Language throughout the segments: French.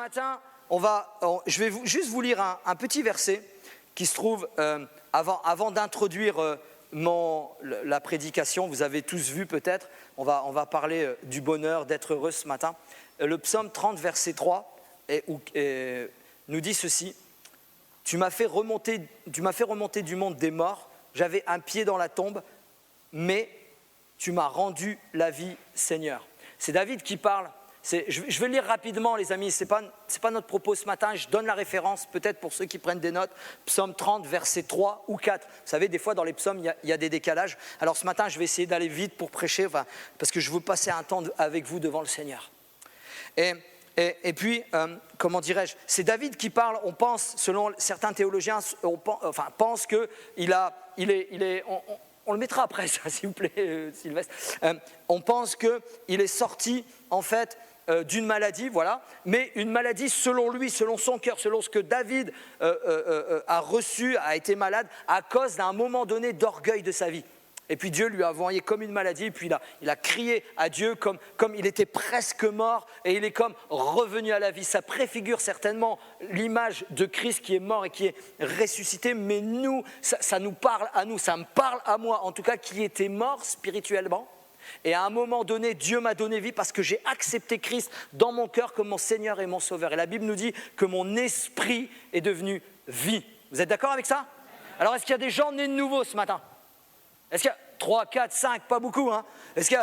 matin, je vais juste vous lire un petit verset qui se trouve avant d'introduire la prédication. Vous avez tous vu peut-être, on va parler du bonheur, d'être heureux ce matin. Le psaume 30, verset 3 nous dit ceci. Tu m'as fait remonter du monde des morts, j'avais un pied dans la tombe, mais tu m'as rendu la vie, Seigneur. C'est David qui parle. Je vais lire rapidement, les amis, ce n'est pas notre propos ce matin. Je donne la référence, peut-être pour ceux qui prennent des notes. Psaume 30, verset 3 ou 4. Vous savez, des fois, dans les psaumes, il y a des décalages. Alors ce matin, je vais essayer d'aller vite pour prêcher, parce que je veux passer un temps avec vous devant le Seigneur. Et puis, comment dirais-je, c'est David qui parle. On pense, selon certains théologiens, pense qu'il est on le mettra après, ça, s'il vous plaît, Sylvestre. On pense qu'il est sorti, en fait, d'une maladie, voilà, mais une maladie selon lui, selon son cœur, selon ce que David a reçu, a été malade, à cause d'un moment donné d'orgueil de sa vie. Et puis Dieu lui a envoyé comme une maladie, et puis il a crié à Dieu comme il était presque mort, et il est comme revenu à la vie. Ça préfigure certainement l'image de Christ qui est mort et qui est ressuscité, mais nous, ça nous parle à nous, ça me parle à moi, en tout cas, qui était mort spirituellement. Et à un moment donné, Dieu m'a donné vie parce que j'ai accepté Christ dans mon cœur comme mon Seigneur et mon Sauveur. Et la Bible nous dit que mon esprit est devenu vie. Vous êtes d'accord avec ça? Alors, est-ce qu'il y a des gens nés de nouveau ce matin? Est-ce qu'il y a 3, 4, 5, pas beaucoup, hein? Est-ce qu'il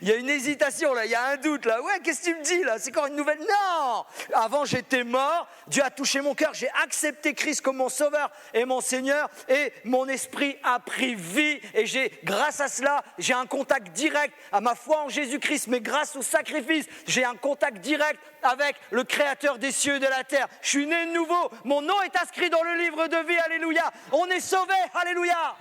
y a une hésitation là, il y a un doute là? Ouais, qu'est-ce que tu me dis là? C'est encore une nouvelle? Non! Avant j'étais mort, Dieu a touché mon cœur, j'ai accepté Christ comme mon Sauveur et mon Seigneur, et mon esprit a pris vie, et grâce à cela, j'ai un contact direct à ma foi en Jésus-Christ, mais grâce au sacrifice, j'ai un contact direct avec le Créateur des cieux et de la terre. Je suis né de nouveau, mon nom est inscrit dans le livre de vie, alléluia! On est sauvés, alléluia!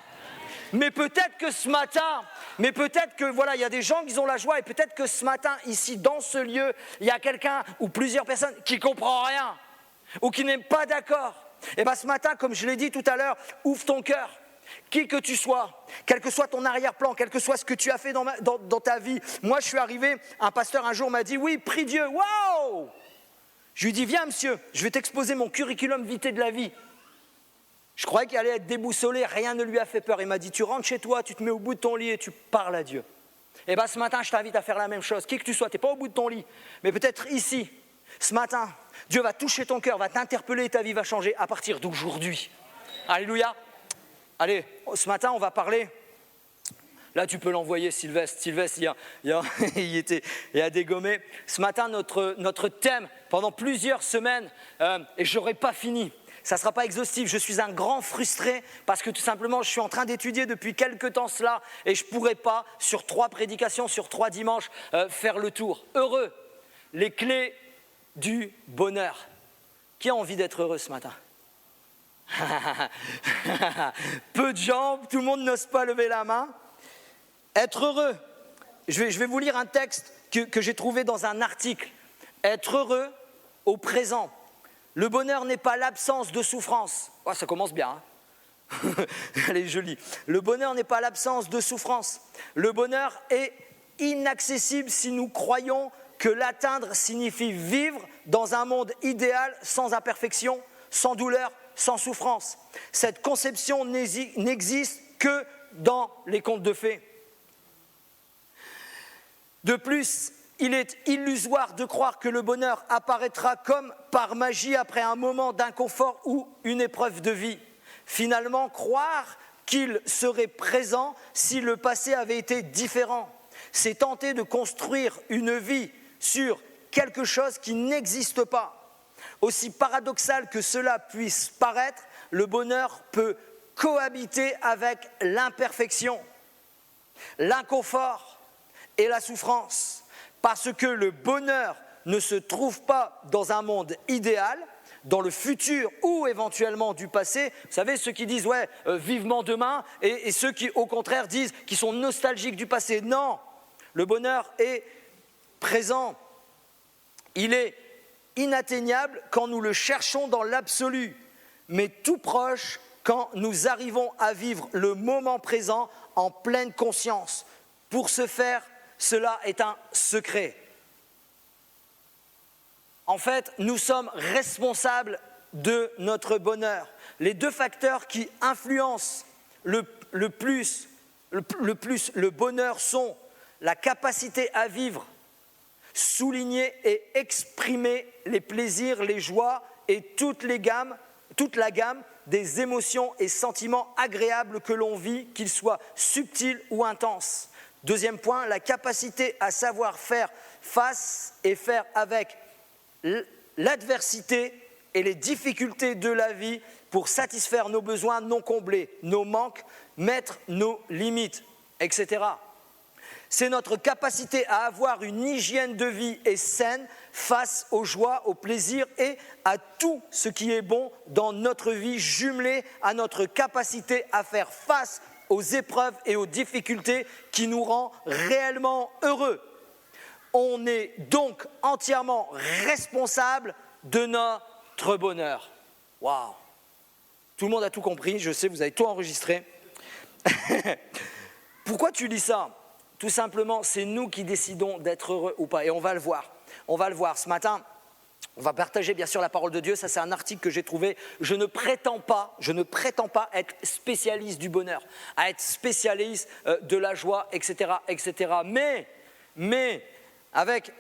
Mais peut-être que ce matin, il y a des gens qui ont la joie, et peut-être que ce matin, ici, dans ce lieu, il y a quelqu'un ou plusieurs personnes qui ne comprennent rien ou qui n'est pas d'accord. Et bien ce matin, comme je l'ai dit tout à l'heure, ouvre ton cœur. Qui que tu sois, quel que soit ton arrière-plan, quel que soit ce que tu as fait dans ta vie. Moi, je suis arrivé, un pasteur un jour m'a dit, oui, prie Dieu, waouh! Je lui dis, viens monsieur, je vais t'exposer mon curriculum vitae de la vie. Je croyais qu'il allait être déboussolé, rien ne lui a fait peur. Il m'a dit, tu rentres chez toi, tu te mets au bout de ton lit et tu parles à Dieu. Et bien ce matin, je t'invite à faire la même chose. Qui que tu sois, tu n'es pas au bout de ton lit, mais peut-être ici, ce matin, Dieu va toucher ton cœur, va t'interpeller et ta vie va changer à partir d'aujourd'hui. Alléluia. Allez, ce matin, on va parler. Là, tu peux l'envoyer, Sylvestre. Sylvestre, il a dégommé. Ce matin, notre thème, pendant plusieurs semaines, et je n'aurai pas fini. Ça ne sera pas exhaustif, je suis un grand frustré parce que tout simplement je suis en train d'étudier depuis quelque temps cela et je ne pourrais pas, sur 3 prédications, sur 3 dimanches, faire le tour. Heureux, les clés du bonheur. Qui a envie d'être heureux ce matin? Peu de gens, tout le monde n'ose pas lever la main. Être heureux, je vais vous lire un texte que j'ai trouvé dans un article. Être heureux au présent. Le bonheur n'est pas l'absence de souffrance. Oh, ça commence bien, hein? Elle est jolie. Le bonheur n'est pas l'absence de souffrance. Le bonheur est inaccessible si nous croyons que l'atteindre signifie vivre dans un monde idéal sans imperfection, sans douleur, sans souffrance. Cette conception n'existe que dans les contes de fées. De plus, il est illusoire de croire que le bonheur apparaîtra comme par magie après un moment d'inconfort ou une épreuve de vie. Finalement, croire qu'il serait présent si le passé avait été différent. C'est tenter de construire une vie sur quelque chose qui n'existe pas. Aussi paradoxal que cela puisse paraître, le bonheur peut cohabiter avec l'imperfection, l'inconfort et la souffrance. Parce que le bonheur ne se trouve pas dans un monde idéal, dans le futur ou éventuellement du passé. Vous savez, ceux qui disent ouais, vivement demain, et ceux qui au contraire disent qu'ils sont nostalgiques du passé. Non, le bonheur est présent. Il est inatteignable quand nous le cherchons dans l'absolu, mais tout proche quand nous arrivons à vivre le moment présent en pleine conscience. Pour ce faire, cela est un secret. En fait, nous sommes responsables de notre bonheur. Les deux facteurs qui influencent le plus le bonheur sont la capacité à vivre, souligner et exprimer les plaisirs, les joies et toute la gamme des émotions et sentiments agréables que l'on vit, qu'ils soient subtils ou intenses. Deuxième point, la capacité à savoir faire face et faire avec l'adversité et les difficultés de la vie pour satisfaire nos besoins non comblés, nos manques, mettre nos limites, etc. C'est notre capacité à avoir une hygiène de vie et saine face aux joies, aux plaisirs et à tout ce qui est bon dans notre vie, jumelé à notre capacité à faire face aux épreuves et aux difficultés qui nous rend réellement heureux. On est donc entièrement responsable de notre bonheur. Waouh! Tout le monde a tout compris, je sais, vous avez tout enregistré. Pourquoi tu lis ça? Tout simplement, c'est nous qui décidons d'être heureux ou pas. Et on va le voir. On va le voir. Ce matin, on va partager bien sûr la parole de Dieu. Ça, c'est un article que j'ai trouvé. Je ne prétends pas être spécialiste du bonheur, à être spécialiste de la joie, etc., etc. Mais avec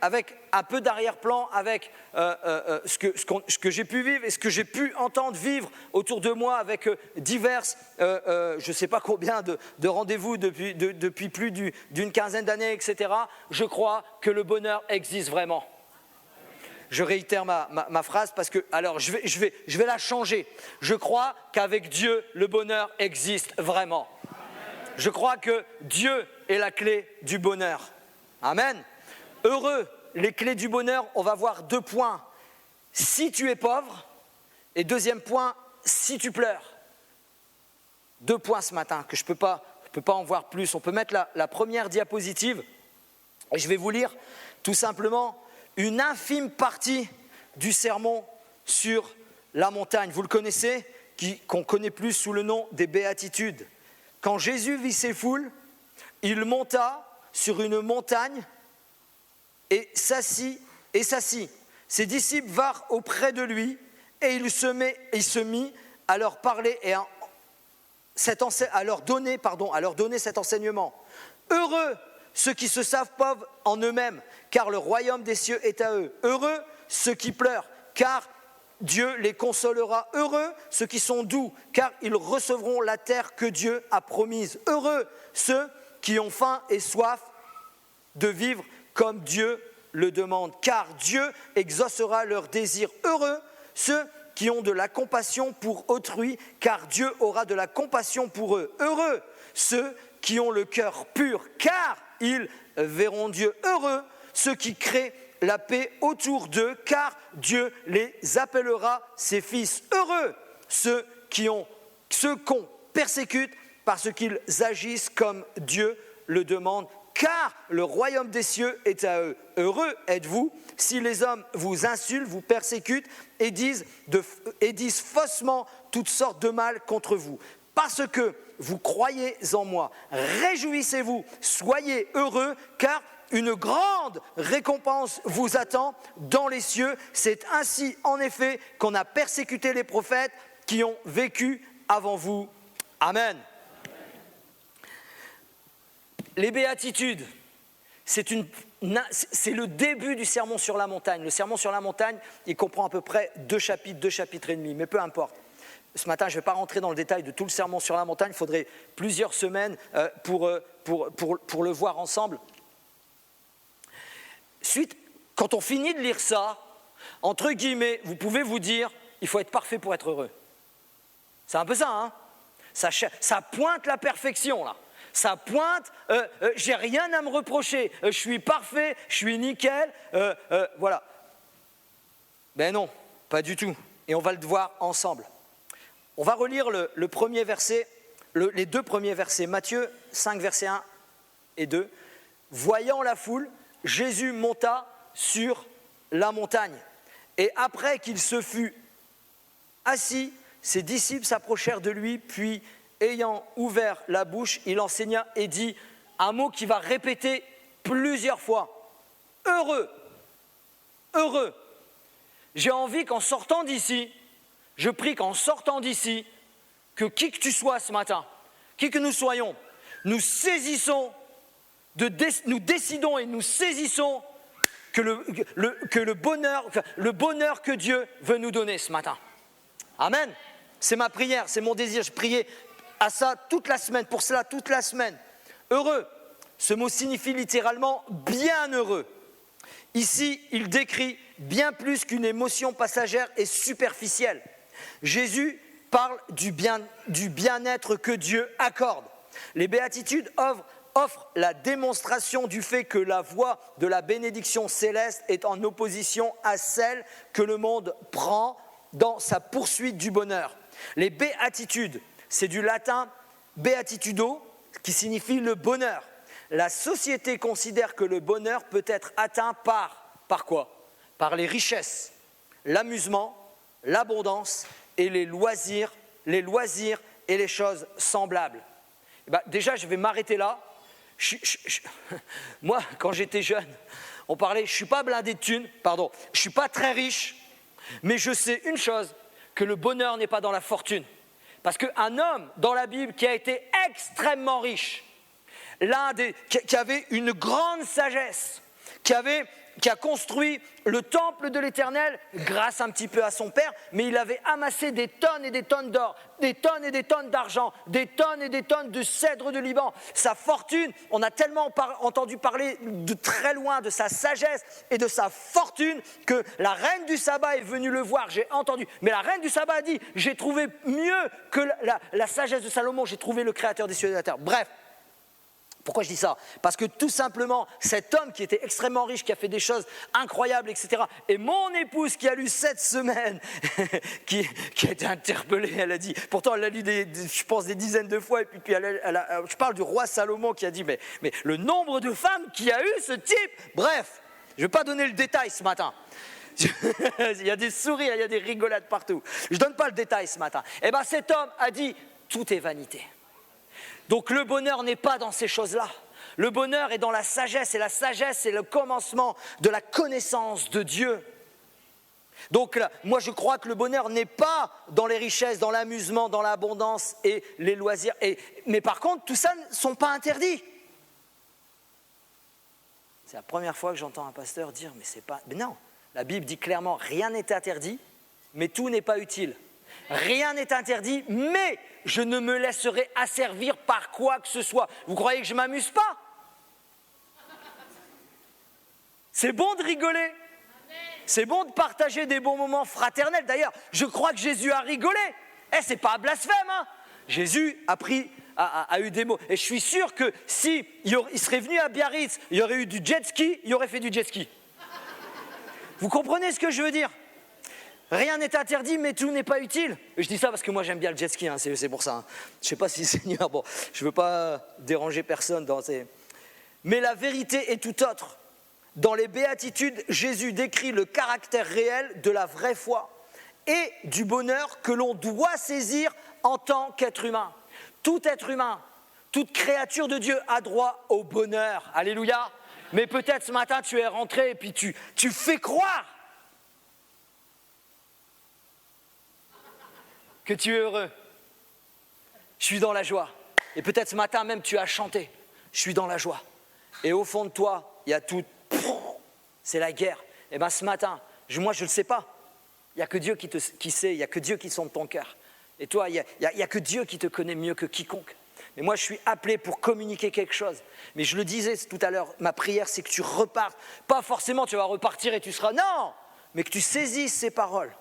un peu d'arrière-plan, avec ce que j'ai pu vivre et ce que j'ai pu entendre vivre autour de moi avec diverses, je ne sais pas combien de rendez-vous depuis plus d'une quinzaine d'années, etc., je crois que le bonheur existe vraiment. Je réitère ma phrase parce que, alors je vais la changer. Je crois qu'avec Dieu, le bonheur existe vraiment. Je crois que Dieu est la clé du bonheur. Amen. Heureux, les clés du bonheur, on va voir 2 points. Si tu es pauvre, et deuxième point, si tu pleures. 2 points ce matin, que je peux pas en voir plus. On peut mettre la première diapositive, et je vais vous lire tout simplement une infime partie du sermon sur la montagne. Vous le connaissez, qu'on connaît plus sous le nom des béatitudes. Quand Jésus vit ses foules, il monta sur une montagne et s'assit. Ses disciples vinrent auprès de lui et il se mit à leur parler et à leur donner cet enseignement. Heureux ceux qui se savent pauvres en eux-mêmes, car le royaume des cieux est à eux. Heureux ceux qui pleurent, car Dieu les consolera. Heureux ceux qui sont doux, car ils recevront la terre que Dieu a promise. Heureux ceux qui ont faim et soif de vivre comme Dieu le demande, car Dieu exaucera leurs désirs. Heureux ceux qui ont de la compassion pour autrui, car Dieu aura de la compassion pour eux. Heureux ceux qui ont le cœur pur, car ils verront Dieu. Heureux ceux qui créent la paix autour d'eux, car Dieu les appellera ses fils. Heureux ceux qu'on persécute parce qu'ils agissent comme Dieu le demande, car le royaume des cieux est à eux. Heureux êtes-vous si les hommes vous insultent, vous persécutent et disent faussement toutes sortes de mal contre vous. Parce que vous croyez en moi, réjouissez-vous, soyez heureux, car une grande récompense vous attend dans les cieux. C'est ainsi, en effet, qu'on a persécuté les prophètes qui ont vécu avant vous. Amen. Les béatitudes, c'est le début du sermon sur la montagne. Le sermon sur la montagne, il comprend à peu près 2 chapitres et demi, mais peu importe. Ce matin, je ne vais pas rentrer dans le détail de tout le sermon sur la montagne, il faudrait plusieurs semaines pour le voir ensemble. Quand on finit de lire ça, entre guillemets, vous pouvez vous dire, il faut être parfait pour être heureux. C'est un peu ça, hein? Ça pointe la perfection, là. Ça pointe, j'ai rien à me reprocher, je suis parfait, je suis nickel, voilà. Ben non, pas du tout. Et on va le voir ensemble. On va relire le premier verset, les 2 premiers versets, Matthieu 5, versets 1 et 2. Voyant la foule, Jésus monta sur la montagne. Et après qu'il se fut assis, ses disciples s'approchèrent de lui, puis, ayant ouvert la bouche, il enseigna et dit un mot qu'il va répéter plusieurs fois. Heureux, heureux. j'ai envie qu'en sortant d'ici, je prie qu'en sortant d'ici, que qui que tu sois ce matin, qui que nous soyons, nous décidons et nous saisissons que le bonheur que Dieu veut nous donner ce matin. Amen. C'est ma prière, c'est mon désir. Je priais à ça toute la semaine, pour cela toute la semaine. Heureux, ce mot signifie littéralement bienheureux. Ici, il décrit bien plus qu'une émotion passagère et superficielle. Jésus parle du bien-être que Dieu accorde. Les béatitudes offrent la démonstration du fait que la voie de la bénédiction céleste est en opposition à celle que le monde prend dans sa poursuite du bonheur. Les béatitudes, c'est du latin beatitudo, qui signifie le bonheur. La société considère que le bonheur peut être atteint par quoi ? Par les richesses, l'amusement, l'abondance et les loisirs et les choses semblables. Déjà, je vais m'arrêter là. Moi, quand j'étais jeune, on parlait, je ne suis pas blindé de thunes, je ne suis pas très riche, mais je sais une chose, que le bonheur n'est pas dans la fortune. Parce qu'un homme dans la Bible qui a été extrêmement riche, qui avait une grande sagesse, qui a construit le temple de l'Éternel grâce un petit peu à son père, mais il avait amassé des tonnes et des tonnes d'or, des tonnes et des tonnes d'argent, des tonnes et des tonnes de cèdre de Liban. Sa fortune, on a tellement entendu parler de très loin de sa sagesse et de sa fortune que la reine du sabbat est venue le voir, j'ai entendu. Mais la reine du sabbat a dit, j'ai trouvé mieux que la sagesse de Salomon, j'ai trouvé le créateur des cieux et de la terre. Bref. Pourquoi je dis ça ? Parce que tout simplement, cet homme qui était extrêmement riche, qui a fait des choses incroyables, etc. Et mon épouse qui a lu cette semaine, qui a été interpellée, elle a dit, pourtant elle l'a lu je pense des dizaines de fois, et puis je parle du roi Salomon qui a dit, mais le nombre de femmes qui a eu ce type, bref, je ne vais pas donner le détail ce matin. Il y a des sourires, il y a des rigolades partout. Je ne donne pas le détail ce matin. Eh bien cet homme a dit, tout est vanité. Donc le bonheur n'est pas dans ces choses-là. Le bonheur est dans la sagesse, et la sagesse, c'est le commencement de la connaissance de Dieu. Donc là, moi je crois que le bonheur n'est pas dans les richesses, dans l'amusement, dans l'abondance et les loisirs. Mais par contre, tout ça ne sont pas interdits. C'est la première fois que j'entends un pasteur dire, mais non, la Bible dit clairement, rien n'est interdit, mais tout n'est pas utile. Rien n'est interdit, mais je ne me laisserai asservir par quoi que ce soit. Vous croyez que je ne m'amuse pas ? C'est bon de rigoler. C'est bon de partager des bons moments fraternels. D'ailleurs, je crois que Jésus a rigolé. C'est pas un blasphème, hein ? Jésus a eu des mots. Et je suis sûr que s'il serait venu à Biarritz, il y aurait eu du jet ski, il aurait fait du jet ski. Vous comprenez ce que je veux dire ? Rien n'est interdit, mais tout n'est pas utile. Je dis ça parce que moi j'aime bien le jet ski, hein, c'est pour ça. Hein. Je ne sais pas si Seigneur, je ne veux pas déranger personne dans ces... Mais la vérité est tout autre. Dans les béatitudes, Jésus décrit le caractère réel de la vraie foi et du bonheur que l'on doit saisir en tant qu'être humain. Tout être humain, toute créature de Dieu a droit au bonheur. Alléluia. Mais peut-être ce matin tu es rentré et puis tu fais croire que tu es heureux. Je suis dans la joie. Et peut-être ce matin même tu as chanté. Je suis dans la joie. Et au fond de toi, il y a tout. C'est la guerre. Et bien ce matin, moi je ne le sais pas. Il n'y a que Dieu qui sait, il n'y a que Dieu qui sonde ton cœur. Et toi, il n'y a que Dieu qui te connaît mieux que quiconque. Mais moi je suis appelé pour communiquer quelque chose. Mais je le disais tout à l'heure, ma prière c'est que tu repartes. Pas forcément tu vas repartir et tu seras... Non, mais que tu saisisses ces paroles.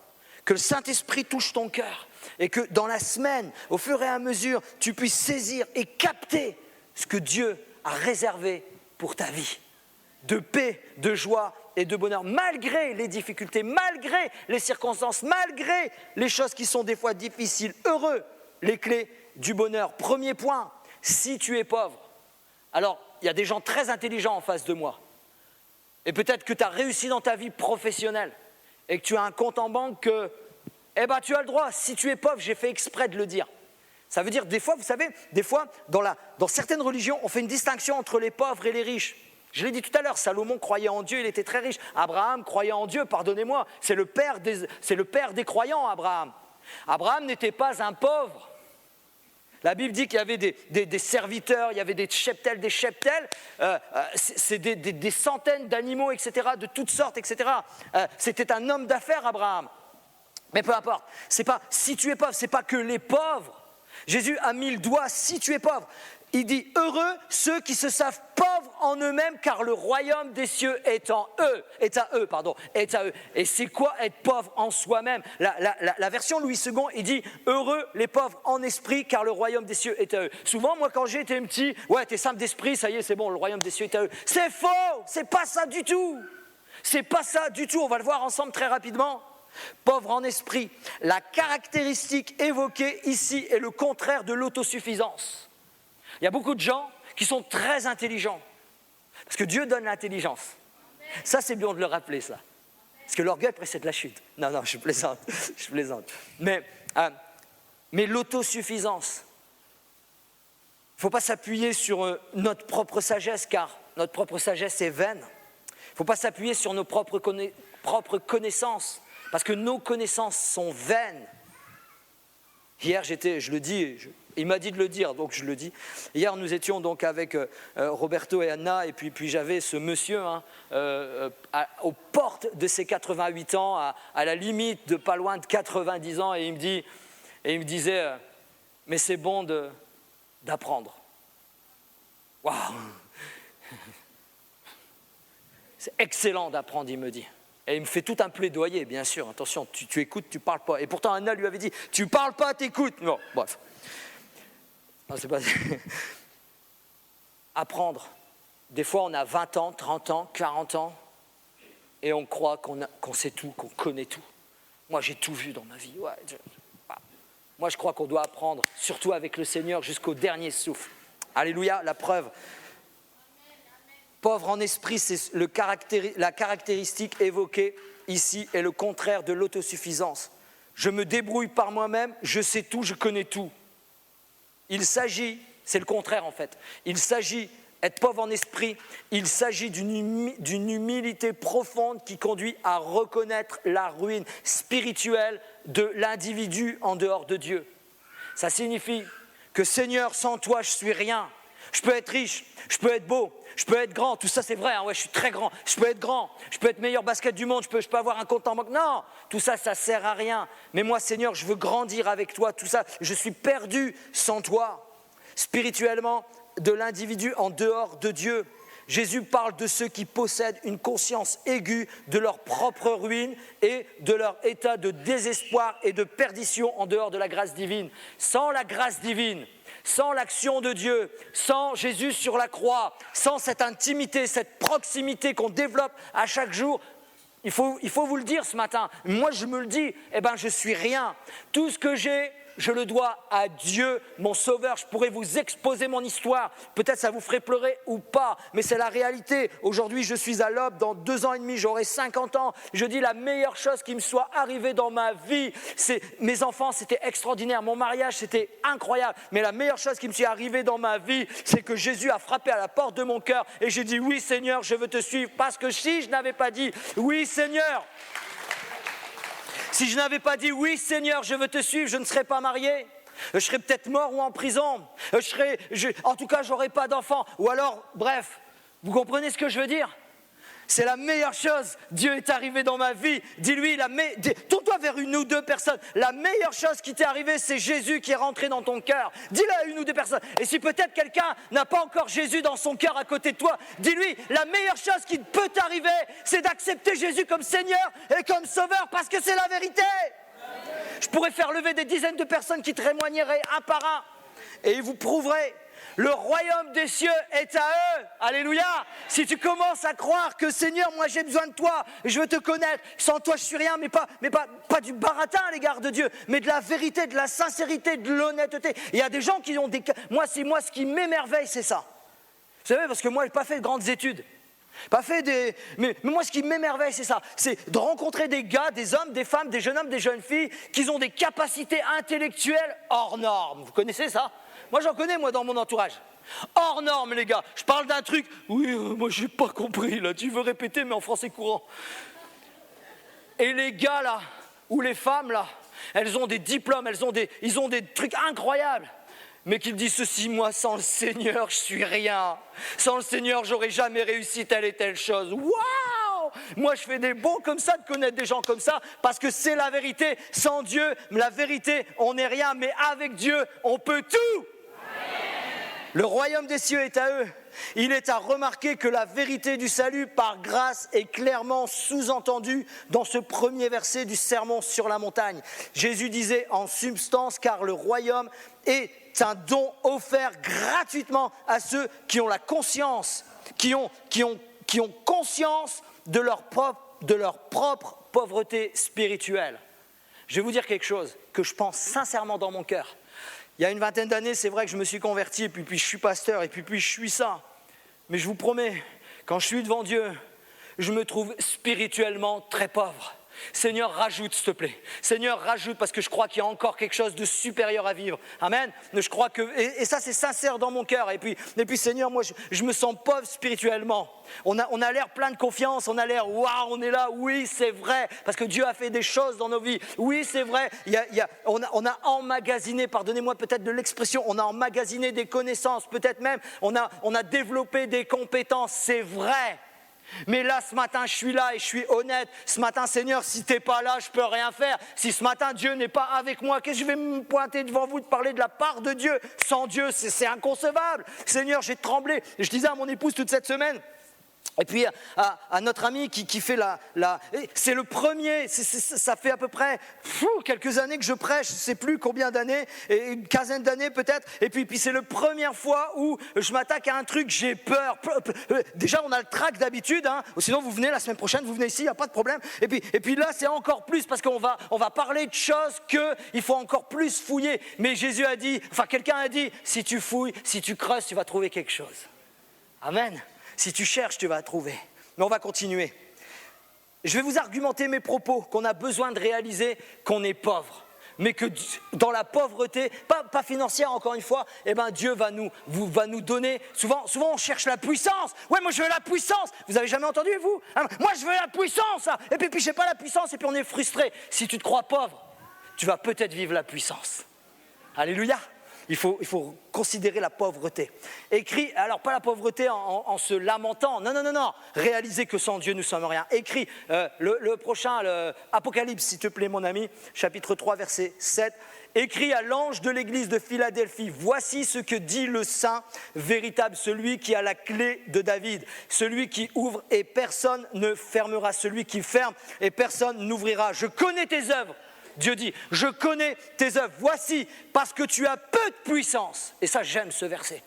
Que le Saint-Esprit touche ton cœur. Et que dans la semaine, au fur et à mesure, tu puisses saisir et capter ce que Dieu a réservé pour ta vie. De paix, de joie et de bonheur, malgré les difficultés, malgré les circonstances, malgré les choses qui sont des fois difficiles. Heureux, les clés du bonheur. Premier point, si tu es pauvre, alors il y a des gens très intelligents en face de moi. Et peut-être que tu as réussi dans ta vie professionnelle et que tu as un compte en banque que... tu as le droit, si tu es pauvre, j'ai fait exprès de le dire. Ça veut dire, des fois, vous savez, dans certaines religions, on fait une distinction entre les pauvres et les riches. Je l'ai dit tout à l'heure, Salomon croyait en Dieu, il était très riche. Abraham croyait en Dieu, pardonnez-moi, c'est le père des croyants, Abraham. Abraham n'était pas un pauvre. La Bible dit qu'il y avait des serviteurs, il y avait des cheptels, c'est des centaines d'animaux, etc., de toutes sortes, etc. C'était un homme d'affaires, Abraham. Mais peu importe, c'est pas si tu es pauvre, c'est pas que les pauvres. Jésus a mis le doigt, si tu es pauvre. Il dit, heureux ceux qui se savent pauvres en eux-mêmes, car le royaume des cieux est à eux. Et c'est quoi être pauvre en soi-même? La version Louis II, il dit, heureux les pauvres en esprit, car le royaume des cieux est à eux. Souvent, moi, quand j'étais petit, ouais, t'es simple d'esprit, ça y est, c'est bon, le royaume des cieux est à eux. C'est faux, c'est pas ça du tout. C'est pas ça du tout, on va le voir ensemble très rapidement. Pauvre en esprit, la caractéristique évoquée ici est le contraire de l'autosuffisance. Il y a beaucoup de gens qui sont très intelligents, parce que Dieu donne l'intelligence. Ça, c'est bien de le rappeler, ça. Parce que l'orgueil précède la chute. Non, je plaisante. Mais l'autosuffisance, il ne faut pas s'appuyer sur notre propre sagesse, car notre propre sagesse est vaine. Il ne faut pas s'appuyer sur nos propres connaissances, parce que nos connaissances sont vaines. Hier, je le dis, il m'a dit de le dire, donc je le dis. Hier, nous étions donc avec Roberto et Anna, et puis j'avais ce monsieur aux portes de ses 88 ans, à la limite de pas loin de 90 ans, et il me disait, mais c'est bon d'apprendre. Waouh! C'est excellent d'apprendre, il me dit. Et il me fait tout un plaidoyer, bien sûr. Attention, tu écoutes, tu ne parles pas. Et pourtant, Anna lui avait dit, tu ne parles pas, t'écoutes. Non, bref. Non, c'est pas... Apprendre. Des fois, on a 20 ans, 30 ans, 40 ans, et on croit qu'on sait tout, qu'on connaît tout. Moi, j'ai tout vu dans ma vie. Ouais, moi, je crois qu'on doit apprendre, surtout avec le Seigneur, jusqu'au dernier souffle. Alléluia, la preuve. Pauvre en esprit, c'est la caractéristique évoquée ici est le contraire de l'autosuffisance. Je me débrouille par moi-même, je sais tout, je connais tout. Il s'agit, c'est le contraire en fait, il s'agit, être pauvre en esprit, il s'agit d'une humilité profonde qui conduit à reconnaître la ruine spirituelle de l'individu en dehors de Dieu. Ça signifie que Seigneur, sans toi, je suis rien. Je peux être riche, je peux être beau, je peux être grand, tout ça c'est vrai, hein, ouais, je suis très grand, je peux être grand, je peux être meilleur basket du monde, je peux avoir un compte en banque. Non, tout ça, ça sert à rien. Mais moi, Seigneur, je veux grandir avec toi, tout ça, je suis perdu sans toi. Spirituellement, de l'individu en dehors de Dieu. Jésus parle de ceux qui possèdent une conscience aiguë de leur propre ruine et de leur état de désespoir et de perdition en dehors de la grâce divine. Sans la grâce divine, sans l'action de Dieu, sans Jésus sur la croix, sans cette intimité, cette proximité qu'on développe à chaque jour, il faut vous le dire ce matin. Moi, je me le dis, je suis rien. Tout ce que j'ai, je le dois à Dieu, mon Sauveur. Je pourrais vous exposer mon histoire. Peut-être ça vous ferait pleurer ou pas, mais c'est la réalité. Aujourd'hui, je suis à l'aube. Dans 2 ans et demi, j'aurai 50 ans. Je dis la meilleure chose qui me soit arrivée dans ma vie, c'est mes enfants, c'était extraordinaire. Mon mariage, c'était incroyable. Mais la meilleure chose qui me soit arrivée dans ma vie, c'est que Jésus a frappé à la porte de mon cœur et j'ai dit oui, Seigneur, je veux te suivre. Parce que si je n'avais pas dit oui, Seigneur, si je n'avais pas dit « Oui, Seigneur, je veux te suivre », je ne serais pas marié. Je serais peut-être mort ou en prison. En tout cas, je n'aurais pas d'enfant. Ou alors, bref, vous comprenez ce que je veux dire ? C'est la meilleure chose. Dieu est arrivé dans ma vie. Dis-lui, tourne-toi vers 1 ou 2 personnes. La meilleure chose qui t'est arrivée, c'est Jésus qui est rentré dans ton cœur. Dis-le à 1 ou 2 personnes. Et si peut-être quelqu'un n'a pas encore Jésus dans son cœur à côté de toi, dis-lui, la meilleure chose qui peut t'arriver, c'est d'accepter Jésus comme Seigneur et comme Sauveur, parce que c'est la vérité. Je pourrais faire lever des dizaines de personnes qui témoigneraient un par un. Et ils vous prouveraient. Le royaume des cieux est à eux. Alléluia. Si tu commences à croire que Seigneur, moi j'ai besoin de toi, je veux te connaître, sans toi je suis rien, mais pas du baratin à l'égard de Dieu, mais de la vérité, de la sincérité, de l'honnêteté. Il y a des gens qui ont des... Moi, ce qui m'émerveille, c'est ça. Vous savez, parce que moi, je n'ai pas fait de grandes études. Mais moi, ce qui m'émerveille, c'est ça. C'est de rencontrer des gars, des hommes, des femmes, des jeunes hommes, des jeunes filles qui ont des capacités intellectuelles hors normes. Vous connaissez ça ? Moi, j'en connais, moi, dans mon entourage. Hors norme, les gars. Je parle d'un truc. Oui, moi, j'ai pas compris, là. Tu veux répéter, mais en français courant. Et les gars, là, ou les femmes, là, elles ont des diplômes, ils ont des trucs incroyables. Mais qu'ils disent ceci, moi, sans le Seigneur, je suis rien. Sans le Seigneur, j'aurais jamais réussi telle et telle chose. Waouh! Moi, je fais des bons comme ça de connaître des gens comme ça, parce que c'est la vérité. Sans Dieu, la vérité, on n'est rien, mais avec Dieu, on peut tout. Le royaume des cieux est à eux. Il est à remarquer que la vérité du salut par grâce est clairement sous-entendue dans ce premier verset du sermon sur la montagne. Jésus disait en substance, car le royaume est un don offert gratuitement à ceux qui ont la conscience, qui ont conscience de leur propre pauvreté spirituelle. Je vais vous dire quelque chose que je pense sincèrement dans mon cœur. Il y a une vingtaine d'années, c'est vrai que je me suis converti, et puis je suis pasteur, et puis je suis ça. Mais je vous promets, quand je suis devant Dieu, je me trouve spirituellement très pauvre. Seigneur, rajoute, s'il te plaît. Seigneur, rajoute, parce que je crois qu'il y a encore quelque chose de supérieur à vivre. Amen. Je crois que, et ça, c'est sincère dans mon cœur. Et puis Seigneur, moi, je me sens pauvre spirituellement. On a l'air plein de confiance, on a l'air, waouh, on est là. Oui, c'est vrai, parce que Dieu a fait des choses dans nos vies. Oui, c'est vrai. On a emmagasiné, pardonnez-moi peut-être de l'expression, on a emmagasiné des connaissances, peut-être même, on a développé des compétences. C'est vrai. Mais là, ce matin, je suis là et je suis honnête. Ce matin, Seigneur, si tu n'es pas là, je ne peux rien faire. Si ce matin, Dieu n'est pas avec moi, qu'est-ce que je vais me pointer devant vous de parler de la part de Dieu? Sans Dieu, c'est inconcevable. Seigneur, j'ai tremblé. Je disais à mon épouse toute cette semaine, et puis à notre ami qui fait c'est le premier, ça fait à peu près quelques années que je prêche, je ne sais plus combien d'années, une quinzaine d'années peut-être, et puis c'est la première fois où je m'attaque à un truc, j'ai peur. Déjà on a le trac d'habitude, hein. Sinon vous venez la semaine prochaine, vous venez ici, il n'y a pas de problème, et puis là c'est encore plus, parce qu'on va parler de choses qu'il faut encore plus fouiller, mais Jésus a dit, quelqu'un a dit, si tu fouilles, si tu creuses, tu vas trouver quelque chose. Amen. Si tu cherches, tu vas trouver. Mais on va continuer. Je vais vous argumenter mes propos, qu'on a besoin de réaliser qu'on est pauvre. Mais que dans la pauvreté, pas financière encore une fois, Dieu va nous donner. Souvent on cherche la puissance. Ouais, moi je veux la puissance. Vous avez jamais entendu, vous? Moi je veux la puissance. Et puis je n'ai pas la puissance et puis on est frustré. Si tu te crois pauvre, tu vas peut-être vivre la puissance. Alléluia. Il faut considérer la pauvreté. Écrit, alors pas la pauvreté en se lamentant, non. Réaliser que sans Dieu, nous ne sommes rien. Écrit, le prochain, Apocalypse, s'il te plaît, mon ami, chapitre 3, verset 7. Écrit à l'ange de l'église de Philadelphie, voici ce que dit le saint véritable, celui qui a la clé de David, celui qui ouvre et personne ne fermera, celui qui ferme et personne n'ouvrira. Je connais tes œuvres. Dieu dit, je connais tes œuvres, voici, parce que tu as peu de puissance. Et ça, j'aime ce verset.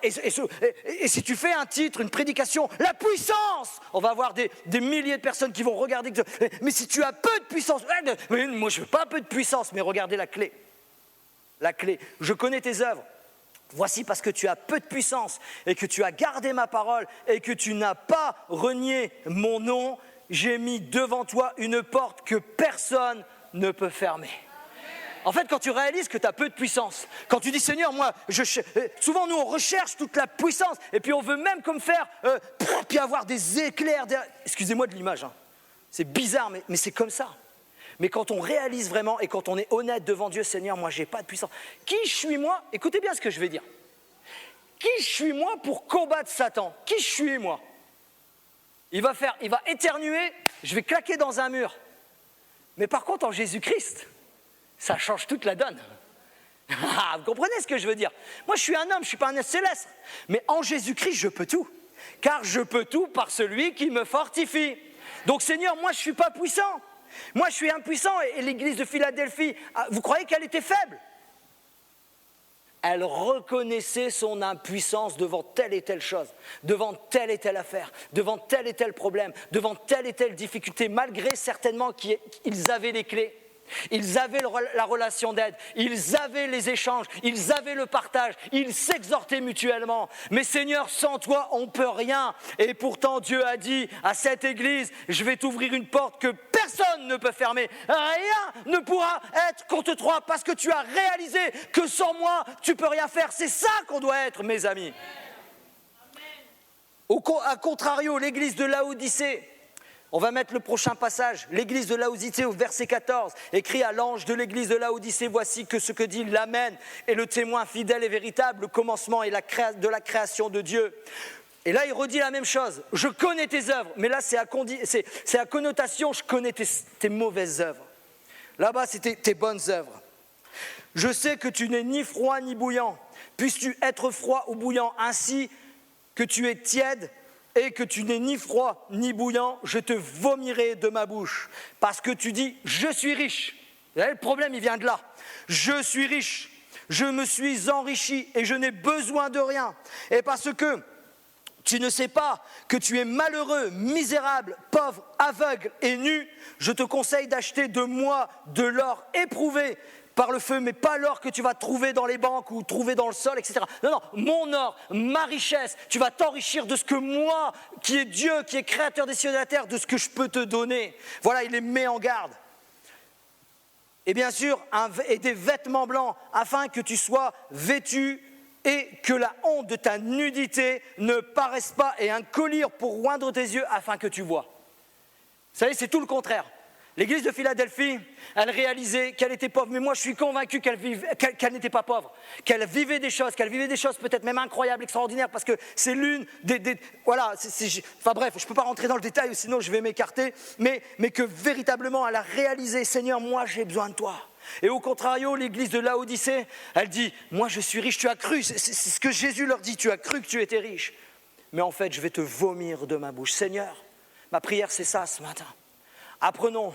Et si tu fais un titre, une prédication, la puissance, on va avoir des milliers de personnes qui vont regarder. Mais si tu as peu de puissance, mais moi je veux pas peu de puissance, mais regardez la clé. La clé, je connais tes œuvres. Voici parce que tu as peu de puissance et que tu as gardé ma parole et que tu n'as pas renié mon nom, j'ai mis devant toi une porte que personne ne peut fermer. En fait, quand tu réalises que tu as peu de puissance, quand tu dis Seigneur, moi, souvent nous on recherche toute la puissance et puis on veut même comme faire, puis avoir des éclairs, excusez-moi de l'image, hein. C'est bizarre mais c'est comme ça. Mais quand on réalise vraiment et quand on est honnête devant Dieu, Seigneur, moi j'ai pas de puissance. Qui je suis moi? Écoutez bien ce que je vais dire. Qui je suis moi pour combattre Satan? Qui je suis moi? Il va éternuer, je vais claquer dans un mur. Mais par contre, en Jésus-Christ, ça change toute la donne. Vous comprenez ce que je veux dire? Moi, je suis un homme, je ne suis pas un être céleste. Mais en Jésus-Christ, je peux tout. Car je peux tout par celui qui me fortifie. Donc, Seigneur, moi, je ne suis pas puissant. Moi, je suis impuissant. Et l'église de Philadelphie, vous croyez qu'elle était faible? Elle reconnaissait son impuissance devant telle et telle chose, devant telle et telle affaire, devant tel et tel problème, devant telle et telle difficulté, malgré certainement qu'ils avaient les clés. Ils avaient la relation d'aide, ils avaient les échanges, ils avaient le partage, ils s'exhortaient mutuellement. Mais Seigneur, sans toi, on ne peut rien. Et pourtant, Dieu a dit à cette église, je vais t'ouvrir une porte que personne personne ne peut fermer. Rien ne pourra être contre toi parce que tu as réalisé que sans moi, tu ne peux rien faire. C'est ça qu'on doit être, mes amis. A contrario, l'église de Laodicée, on va mettre le prochain passage, l'église de Laodicée au verset 14, écrit à l'ange de l'église de Laodicée, voici que ce que dit l'Amen est le témoin fidèle et véritable, le commencement et de la création de Dieu. Et là, il redit la même chose, je connais tes œuvres, mais là, c'est à connotation, je connais tes mauvaises œuvres. Là-bas, c'était tes bonnes œuvres. Je sais que tu n'es ni froid ni bouillant, puisses-tu être froid ou bouillant, ainsi que tu es tiède, et que tu n'es ni froid ni bouillant, je te vomirai de ma bouche. Parce que tu dis, je suis riche. Vous voyez, le problème, il vient de là. Je suis riche, je me suis enrichi et je n'ai besoin de rien. Et parce que tu ne sais pas que tu es malheureux, misérable, pauvre, aveugle et nu, je te conseille d'acheter de moi de l'or éprouvé par le feu, mais pas l'or que tu vas trouver dans les banques ou trouver dans le sol, etc. Non, mon or, ma richesse, tu vas t'enrichir de ce que moi, qui est Dieu, qui est créateur des cieux et de la terre, de ce que je peux te donner. Voilà, il les met en garde. Et bien sûr, et des vêtements blancs, afin que tu sois vêtu et que la honte de ta nudité ne paraisse pas, et un collier pour oindre tes yeux, afin que tu vois. Vous savez, c'est tout le contraire. L'église de Philadelphie, elle réalisait qu'elle était pauvre, mais moi je suis convaincu qu'elle n'était pas pauvre, qu'elle vivait des choses peut-être même incroyables, extraordinaires, parce que c'est l'une voilà, enfin bref, je ne peux pas rentrer dans le détail, sinon je vais m'écarter, mais que véritablement elle a réalisé, Seigneur, moi j'ai besoin de toi. Et au contrario, l'église de Laodicée, elle dit, moi je suis riche, tu as cru, c'est ce que Jésus leur dit, tu as cru que tu étais riche, mais en fait je vais te vomir de ma bouche. Seigneur, ma prière c'est ça ce matin. Apprenons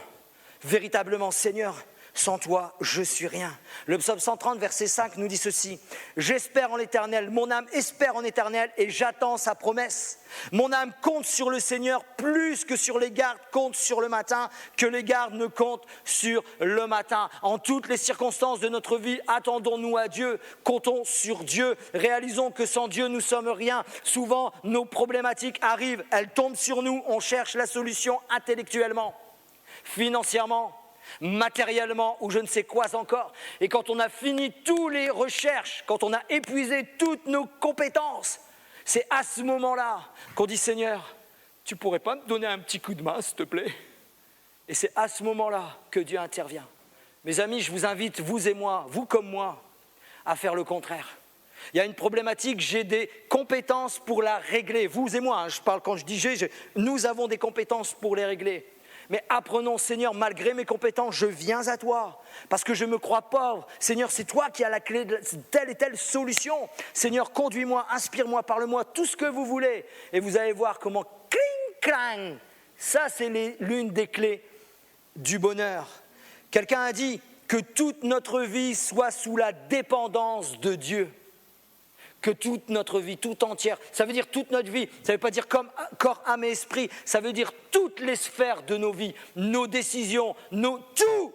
véritablement, Seigneur, sans toi, je suis rien. Le psaume 130, verset 5 nous dit ceci. J'espère en l'Éternel, mon âme espère en l'Éternel et j'attends sa promesse. Mon âme compte sur le Seigneur plus que sur les gardes comptent sur le matin, que les gardes ne comptent sur le matin. En toutes les circonstances de notre vie, attendons-nous à Dieu, comptons sur Dieu, réalisons que sans Dieu, nous ne sommes rien. Souvent, nos problématiques arrivent, elles tombent sur nous, on cherche la solution intellectuellement, financièrement, matériellement ou je ne sais quoi encore. Et quand on a fini toutes les recherches, quand on a épuisé toutes nos compétences, c'est à ce moment-là qu'on dit, Seigneur, tu ne pourrais pas me donner un petit coup de main, s'il te plaît? Et c'est à ce moment-là que Dieu intervient. Mes amis, je vous invite, vous et moi, vous comme moi, à faire le contraire. Il y a une problématique, j'ai des compétences pour la régler. Vous et moi, je parle quand je dis nous avons des compétences pour les régler. Mais apprenons, Seigneur, malgré mes compétences, je viens à toi, parce que je me crois pauvre. Seigneur, c'est toi qui as la clé de telle et telle solution. Seigneur, conduis-moi, inspire-moi, parle-moi, tout ce que vous voulez. Et vous allez voir comment, cling, clang, ça c'est l'une des clés du bonheur. Quelqu'un a dit que toute notre vie soit sous la dépendance de Dieu. Que toute notre vie, tout entière, ça veut dire toute notre vie, ça ne veut pas dire comme corps, âme et esprit, ça veut dire toutes les sphères de nos vies, nos décisions, tout.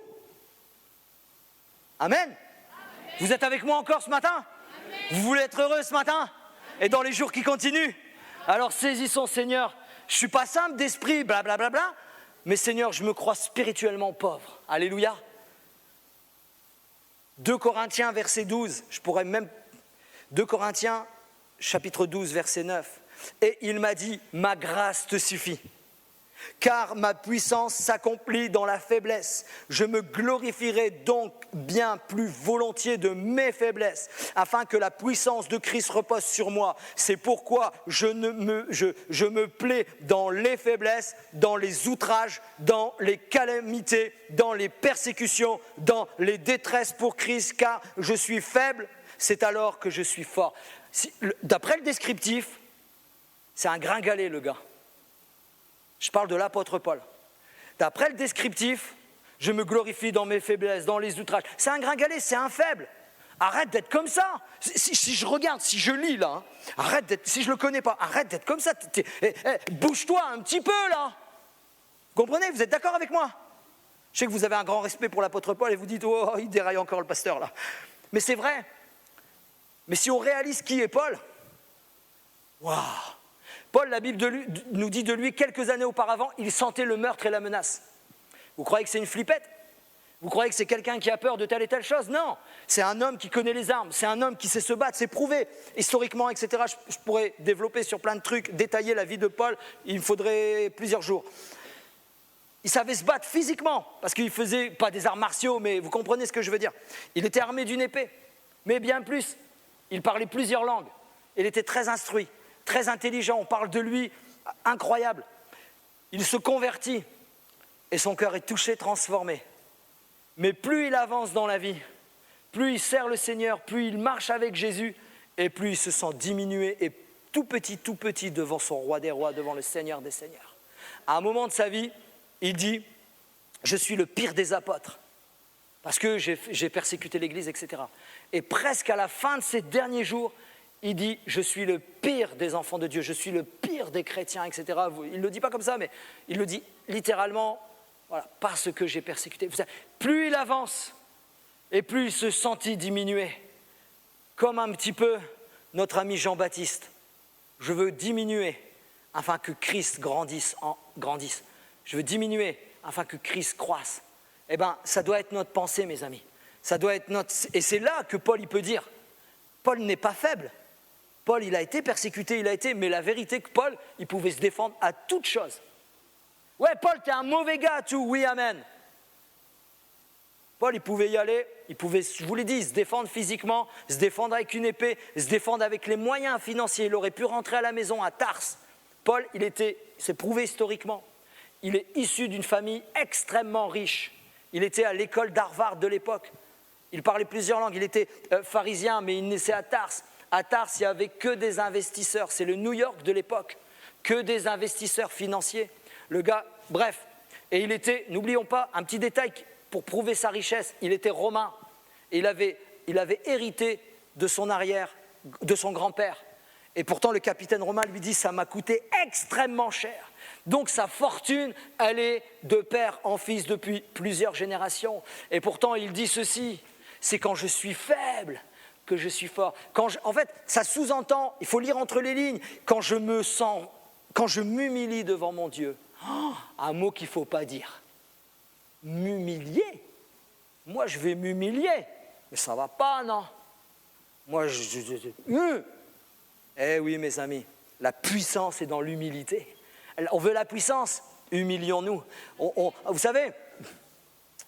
Amen. Amen. Vous êtes avec moi encore ce matin? Amen. Vous voulez être heureux ce matin? Et dans les jours qui continuent? Alors saisissons, Seigneur, je ne suis pas simple d'esprit, blablabla, mais Seigneur, je me crois spirituellement pauvre. Alléluia. 2 Corinthiens, verset 12, je pourrais même... 2 Corinthiens, chapitre 12, verset 9. Et il m'a dit, ma grâce te suffit, car ma puissance s'accomplit dans la faiblesse. Je me glorifierai donc bien plus volontiers de mes faiblesses, afin que la puissance de Christ repose sur moi. C'est pourquoi je me plais dans les faiblesses, dans les outrages, dans les calamités, dans les persécutions, dans les détresses pour Christ, car je suis faible. C'est alors que je suis fort. D'après le descriptif, c'est un gringalet, le gars. Je parle de l'apôtre Paul. D'après le descriptif, je me glorifie dans mes faiblesses, dans les outrages. C'est un gringalet, c'est un faible. Arrête d'être comme ça. Si je regarde, si je lis là, arrête d'être, si je ne le connais pas, arrête d'être comme ça. Bouge-toi un petit peu là. Vous comprenez? Vous êtes d'accord avec moi? Je sais que vous avez un grand respect pour l'apôtre Paul et vous dites, oh, il déraille encore le pasteur là. Mais c'est vrai. Mais si on réalise qui est Paul, waouh! Paul, la Bible nous dit de lui, quelques années auparavant, il sentait le meurtre et la menace. Vous croyez que c'est une flippette? Vous croyez que c'est quelqu'un qui a peur de telle et telle chose? Non, c'est un homme qui connaît les armes, c'est un homme qui sait se battre, c'est prouvé, historiquement, etc. Je pourrais développer sur plein de trucs, détailler la vie de Paul, il me faudrait plusieurs jours. Il savait se battre physiquement, parce qu'il ne faisait pas des arts martiaux, mais vous comprenez ce que je veux dire. Il était armé d'une épée, mais bien plus, il parlait plusieurs langues. Il était très instruit, très intelligent, on parle de lui, incroyable. Il se convertit, et son cœur est touché, transformé. Mais plus il avance dans la vie, plus il sert le Seigneur, plus il marche avec Jésus, et plus il se sent diminué et tout petit devant son roi des rois, devant le Seigneur des seigneurs. À un moment de sa vie, il dit « Je suis le pire des apôtres, parce que j'ai persécuté l'Église, etc. » Et presque à la fin de ses derniers jours, il dit « Je suis le pire des enfants de Dieu, je suis le pire des chrétiens, etc. » Il ne le dit pas comme ça, mais il le dit littéralement. Voilà, parce que j'ai persécuté. Plus il avance, et plus il se sentit diminuer. Comme un petit peu notre ami Jean-Baptiste. Je veux diminuer afin que Christ grandisse. Je veux diminuer afin que Christ croisse. Eh bien, ça doit être notre pensée, mes amis. Ça doit être notre... Et c'est là que Paul, il peut dire, Paul n'est pas faible. Paul, il a été persécuté, mais la vérité que Paul, il pouvait se défendre à toute chose. Ouais, Paul, t'es un mauvais gars, tout, oui, amen. Paul, il pouvait y aller, il pouvait, je vous l'ai dit, se défendre physiquement, se défendre avec une épée, se défendre avec les moyens financiers. Il aurait pu rentrer à la maison à Tars. Paul, c'est prouvé historiquement, il est issu d'une famille extrêmement riche. Il était à l'école d'Harvard de l'époque. Il parlait plusieurs langues, il était pharisien, mais il naissait à Tars. À Tars, il n'y avait que des investisseurs, c'est le New York de l'époque, que des investisseurs financiers. Le gars, bref, et il était, n'oublions pas, un petit détail pour prouver sa richesse, il était romain. Et il avait hérité de son grand-père. Et pourtant, le capitaine romain lui dit, ça m'a coûté extrêmement cher. Donc sa fortune, elle est de père en fils depuis plusieurs générations. Et pourtant, il dit ceci, c'est quand je suis faible que je suis fort. En fait, ça sous-entend, il faut lire entre les lignes, quand je m'humilie devant mon Dieu. Oh, un mot qu'il ne faut pas dire. M'humilier. Moi, je vais m'humilier. Mais ça ne va pas, non? Moi, Eh oui, mes amis, la puissance est dans l'humilité. On veut la puissance, humilions-nous. Vous savez,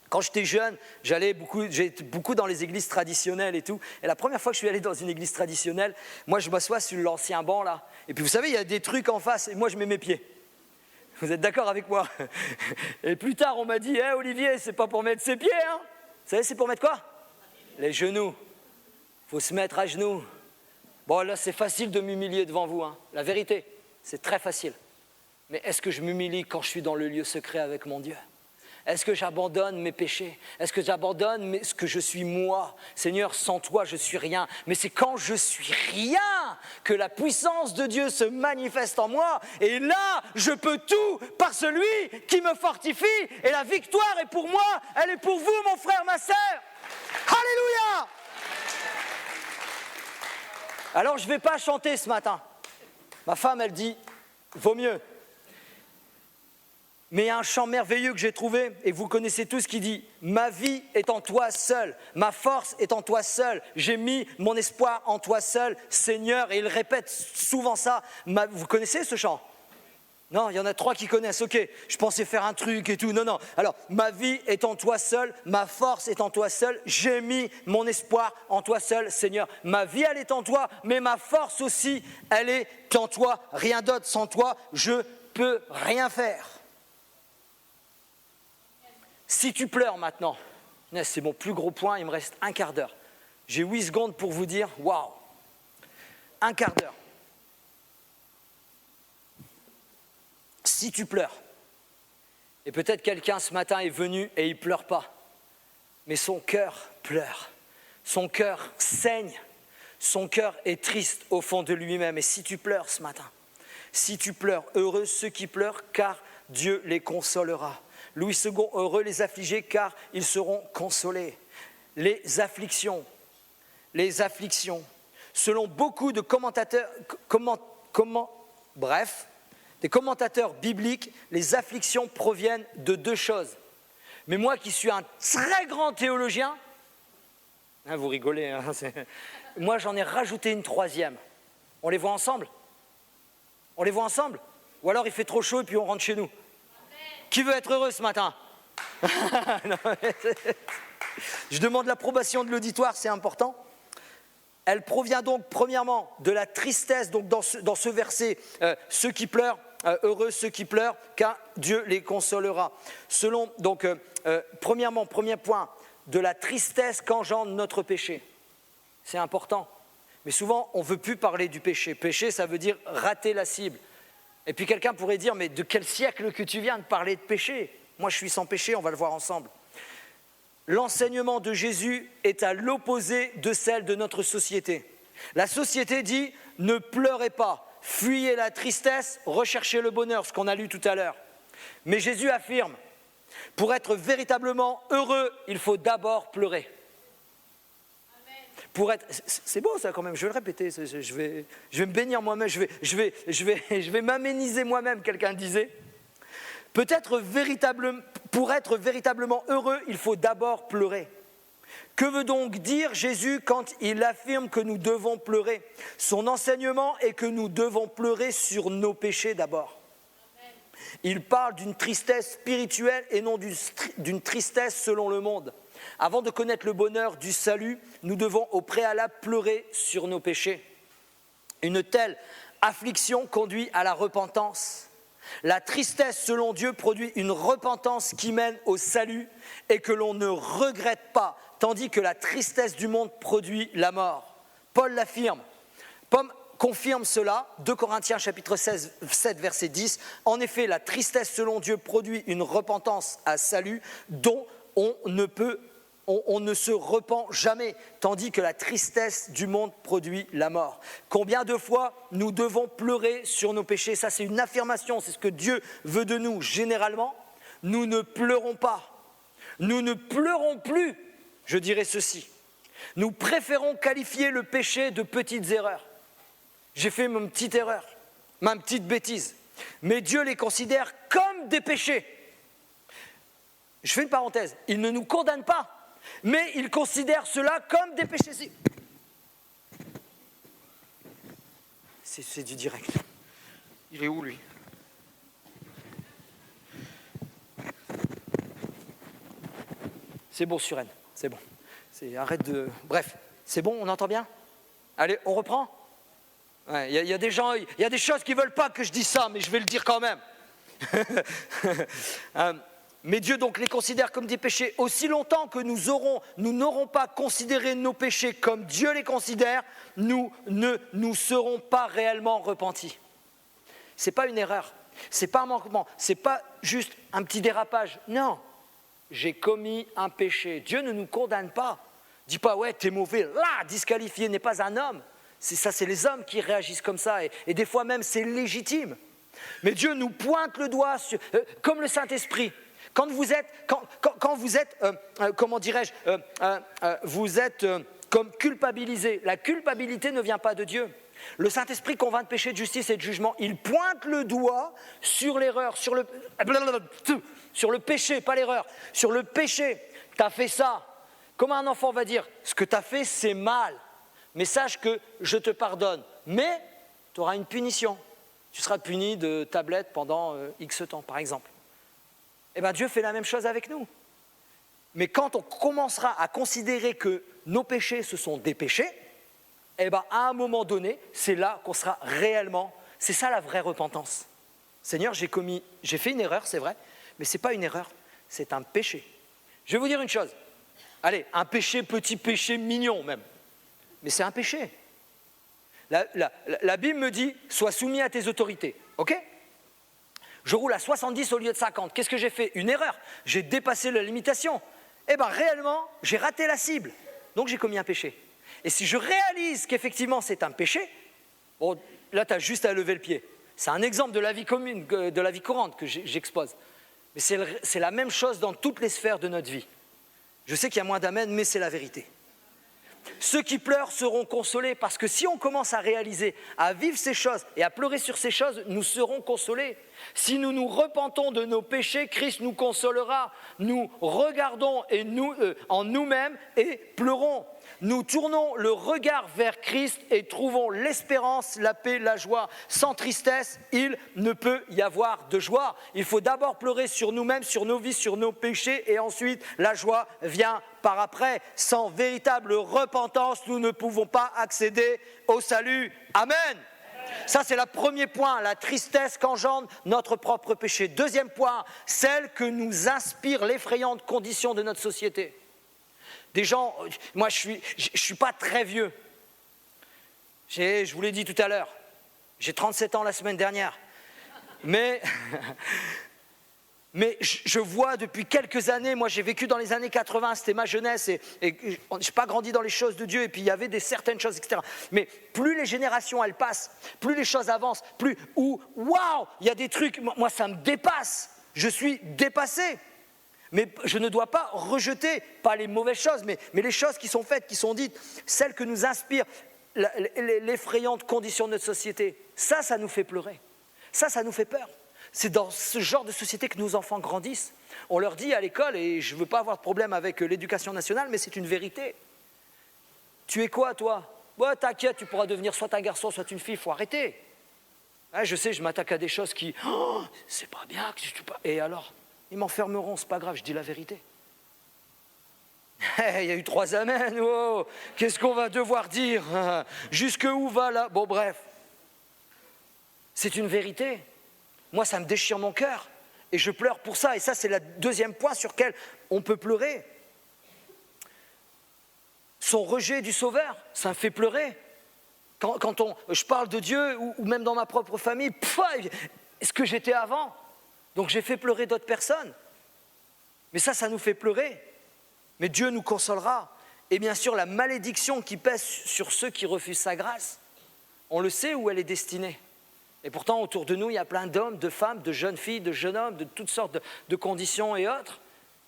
quand j'étais jeune, j'étais beaucoup dans les églises traditionnelles et tout. Et la première fois que je suis allé dans une église traditionnelle, moi, je m'assois sur l'ancien banc, là. Et puis, vous savez, il y a des trucs en face, et moi, je mets mes pieds. Vous êtes d'accord avec moi? Et plus tard, on m'a dit, hey, Olivier, c'est pas pour mettre ses pieds, hein? Vous savez, c'est pour mettre quoi? Les genoux. Il faut se mettre à genoux. Bon, là, c'est facile de m'humilier devant vous, hein. La vérité, c'est très facile. Mais est-ce que je m'humilie quand je suis dans le lieu secret avec mon Dieu? Est-ce que j'abandonne mes péchés? Est-ce que j'abandonne ce que je suis moi? Seigneur, sans toi, je suis rien. Mais c'est quand je suis rien que la puissance de Dieu se manifeste en moi. Et là, je peux tout par celui qui me fortifie. Et la victoire est pour moi, elle est pour vous, mon frère, ma sœur. Alléluia! Alors, je ne vais pas chanter ce matin. Ma femme, elle dit, vaut mieux. Mais il y a un chant merveilleux que j'ai trouvé, et vous connaissez tous, qui dit « Ma vie est en toi seul, ma force est en toi seul, j'ai mis mon espoir en toi seul, Seigneur. » Et il répète souvent ça. Vous connaissez ce chant? Non, il y en a 3 qui connaissent. Ok, je pensais faire un truc et tout. Non. Alors, ma vie est en toi seul, ma force est en toi seul, j'ai mis mon espoir en toi seul, Seigneur. Ma vie, elle est en toi, mais ma force aussi, elle est en toi. Rien d'autre, sans toi, je peux rien faire. Si tu pleures maintenant, c'est mon plus gros point, il me reste un quart d'heure. J'ai 8 secondes pour vous dire, waouh, un quart d'heure. Si tu pleures, et peut-être quelqu'un ce matin est venu et il ne pleure pas, mais son cœur pleure, son cœur saigne, son cœur est triste au fond de lui-même. Et si tu pleures ce matin, si tu pleures, heureux ceux qui pleurent, car Dieu les consolera. Louis II, heureux les affligés, car ils seront consolés. Les afflictions, selon beaucoup de commentateurs, des commentateurs bibliques, les afflictions proviennent de 2 choses. Mais moi qui suis un très grand théologien, hein, vous rigolez, hein, moi j'en ai rajouté une troisième. On les voit ensemble? On les voit ensemble? Ou alors il fait trop chaud et puis on rentre chez nous? Qui veut être heureux ce matin? Non, je demande l'approbation de l'auditoire, c'est important. Elle provient donc premièrement de la tristesse, donc dans ce verset, ceux qui pleurent, heureux ceux qui pleurent, car Dieu les consolera. Selon, donc, premièrement, premier point, de la tristesse qu'engendre notre péché. C'est important. Mais souvent, on ne veut plus parler du péché. Péché, ça veut dire rater la cible. Et puis quelqu'un pourrait dire, mais de quel siècle que tu viens de parler de péché? Moi, je suis sans péché, on va le voir ensemble. L'enseignement de Jésus est à l'opposé de celle de notre société. La société dit, ne pleurez pas, fuyez la tristesse, recherchez le bonheur, ce qu'on a lu tout à l'heure. Mais Jésus affirme, pour être véritablement heureux, il faut d'abord pleurer. Pour être, c'est beau ça quand même, je vais le répéter, je vais me bénir moi-même, je vais m'améniser moi-même, quelqu'un disait. Pour être véritablement heureux, il faut d'abord pleurer. Que veut donc dire Jésus quand il affirme que nous devons pleurer? Son enseignement est que nous devons pleurer sur nos péchés d'abord. Il parle d'une tristesse spirituelle et non d'une tristesse selon le monde. Avant de connaître le bonheur du salut, nous devons au préalable pleurer sur nos péchés. Une telle affliction conduit à la repentance. La tristesse selon Dieu produit une repentance qui mène au salut et que l'on ne regrette pas, tandis que la tristesse du monde produit la mort. Paul l'affirme. Paul confirme cela, 2 Corinthiens chapitre 7 verset 10. En effet, la tristesse selon Dieu produit une repentance à salut dont on ne se repent jamais, tandis que la tristesse du monde produit la mort. Combien de fois nous devons pleurer sur nos péchés? Ça, c'est une affirmation, c'est ce que Dieu veut de nous. Généralement, nous ne pleurons pas. Nous ne pleurons plus, je dirais ceci. Nous préférons qualifier le péché de petites erreurs. J'ai fait ma petite erreur, ma petite bêtise. Mais Dieu les considère comme des péchés. Je fais une parenthèse, il ne nous condamne pas. Mais il considère cela comme des péchés. C'est du direct. Il est où, lui? C'est bon, Suren, c'est bon. Arrête de... Bref, c'est bon, on entend bien? Allez, on reprend? Il y a des gens, il y a des choses qui ne veulent pas que je dise ça, mais je vais le dire quand même. Mais Dieu donc les considère comme des péchés. Aussi longtemps que nous n'aurons pas considéré nos péchés comme Dieu les considère, nous ne nous serons pas réellement repentis. Ce n'est pas une erreur, ce n'est pas un manquement, ce n'est pas juste un petit dérapage. Non, j'ai commis un péché. Dieu ne nous condamne pas. Dis pas, ouais, t'es mauvais, là, disqualifié, n'est pas un homme. C'est les hommes qui réagissent comme ça, et des fois même c'est légitime. Mais Dieu nous pointe le doigt, comme le Saint-Esprit. Quand vous êtes, comment dirais-je, vous êtes comme culpabilisé. La culpabilité ne vient pas de Dieu. Le Saint-Esprit convainc de péché, de justice et de jugement. Il pointe le doigt sur l'erreur, sur le péché, pas l'erreur, sur le péché. Tu as fait ça. Comment un enfant va dire, ce que tu as fait, c'est mal. Mais sache que je te pardonne. Mais tu auras une punition. Tu seras puni de tablette pendant X temps, par exemple. Eh bien, Dieu fait la même chose avec nous. Mais quand on commencera à considérer que nos péchés, ce sont des péchés, eh bien, à un moment donné, c'est là qu'on sera réellement... C'est ça la vraie repentance. Seigneur, j'ai fait une erreur, c'est vrai, mais ce n'est pas une erreur, c'est un péché. Je vais vous dire une chose. Allez, un péché, petit péché mignon même. Mais c'est un péché. La Bible me dit, sois soumis à tes autorités, ok ? Je roule à 70 au lieu de 50. Qu'est-ce que j'ai fait? Une erreur. J'ai dépassé la limitation. Eh bien, réellement, j'ai raté la cible. Donc, j'ai commis un péché. Et si je réalise qu'effectivement, c'est un péché, bon, là, tu as juste à lever le pied. C'est un exemple de la vie commune, de la vie courante que j'expose. Mais c'est la même chose dans toutes les sphères de notre vie. Je sais qu'il y a moins d'amen, mais c'est la vérité. Ceux qui pleurent seront consolés, parce que si on commence à réaliser, à vivre ces choses et à pleurer sur ces choses, nous serons consolés. Si nous nous repentons de nos péchés, Christ nous consolera. Nous regardons en nous-mêmes et pleurons. Nous tournons le regard vers Christ et trouvons l'espérance, la paix, la joie. Sans tristesse, il ne peut y avoir de joie. Il faut d'abord pleurer sur nous-mêmes, sur nos vies, sur nos péchés, et ensuite la joie vient par après. Sans véritable repentance, nous ne pouvons pas accéder au salut. Amen. Ça, c'est le premier point, la tristesse qu'engendre notre propre péché. Deuxième point, celle que nous inspire l'effrayante condition de notre société. Des gens, moi je suis pas très vieux, je vous l'ai dit tout à l'heure, j'ai 37 ans la semaine dernière, mais je vois depuis quelques années, moi j'ai vécu dans les années 80, c'était ma jeunesse, et je n'ai pas grandi dans les choses de Dieu, et puis il y avait certaines choses, etc. Mais plus les générations elles passent, plus les choses avancent, waouh, il y a des trucs, moi ça me dépasse, je suis dépassé. Mais je ne dois pas rejeter, pas les mauvaises choses, mais les choses qui sont faites, qui sont dites, celles que nous inspire l'effrayante condition de notre société. Ça nous fait pleurer. Ça nous fait peur. C'est dans ce genre de société que nos enfants grandissent. On leur dit à l'école, et je ne veux pas avoir de problème avec l'éducation nationale, mais c'est une vérité. Tu es quoi, toi ? Ouais, t'inquiète, tu pourras devenir soit un garçon, soit une fille, il faut arrêter. Ouais, je sais, je m'attaque à des choses qui... Oh, c'est pas bien que tu... Et alors ? Ils m'enfermeront, c'est pas grave, je dis la vérité. Il y a eu 3 amens, oh, qu'est-ce qu'on va devoir dire ? Jusque où va là ? Bon, bref. C'est une vérité. Moi, ça me déchire mon cœur. Et je pleure pour ça. Et ça, c'est le deuxième point sur lequel on peut pleurer. Son rejet du Sauveur, ça me fait pleurer. Quand je parle de Dieu, ou même dans ma propre famille, est-ce que j'étais avant ? Donc j'ai fait pleurer d'autres personnes. Mais ça nous fait pleurer. Mais Dieu nous consolera. Et bien sûr, la malédiction qui pèse sur ceux qui refusent sa grâce, on le sait où elle est destinée. Et pourtant, autour de nous, il y a plein d'hommes, de femmes, de jeunes filles, de jeunes hommes, de toutes sortes de conditions et autres,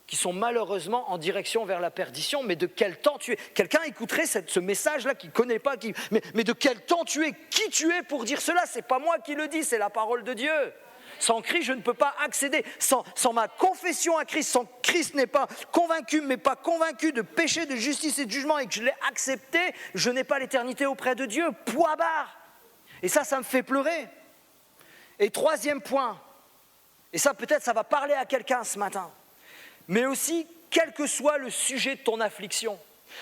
qui sont malheureusement en direction vers la perdition. Mais de quel temps tu es ? Quelqu'un écouterait ce message-là qu'il ne connaît pas. Mais de quel temps tu es ? Qui tu es pour dire cela ? Ce n'est pas moi qui le dis, c'est la parole de Dieu. Sans Christ, je ne peux pas accéder. Sans ma confession à Christ, sans Christ n'est pas convaincu, mais pas convaincu de péché, de justice et de jugement, et que je l'ai accepté, je n'ai pas l'éternité auprès de Dieu. Point barre. Et ça me fait pleurer. Et troisième point, et ça peut-être ça va parler à quelqu'un ce matin, mais aussi quel que soit le sujet de ton affliction.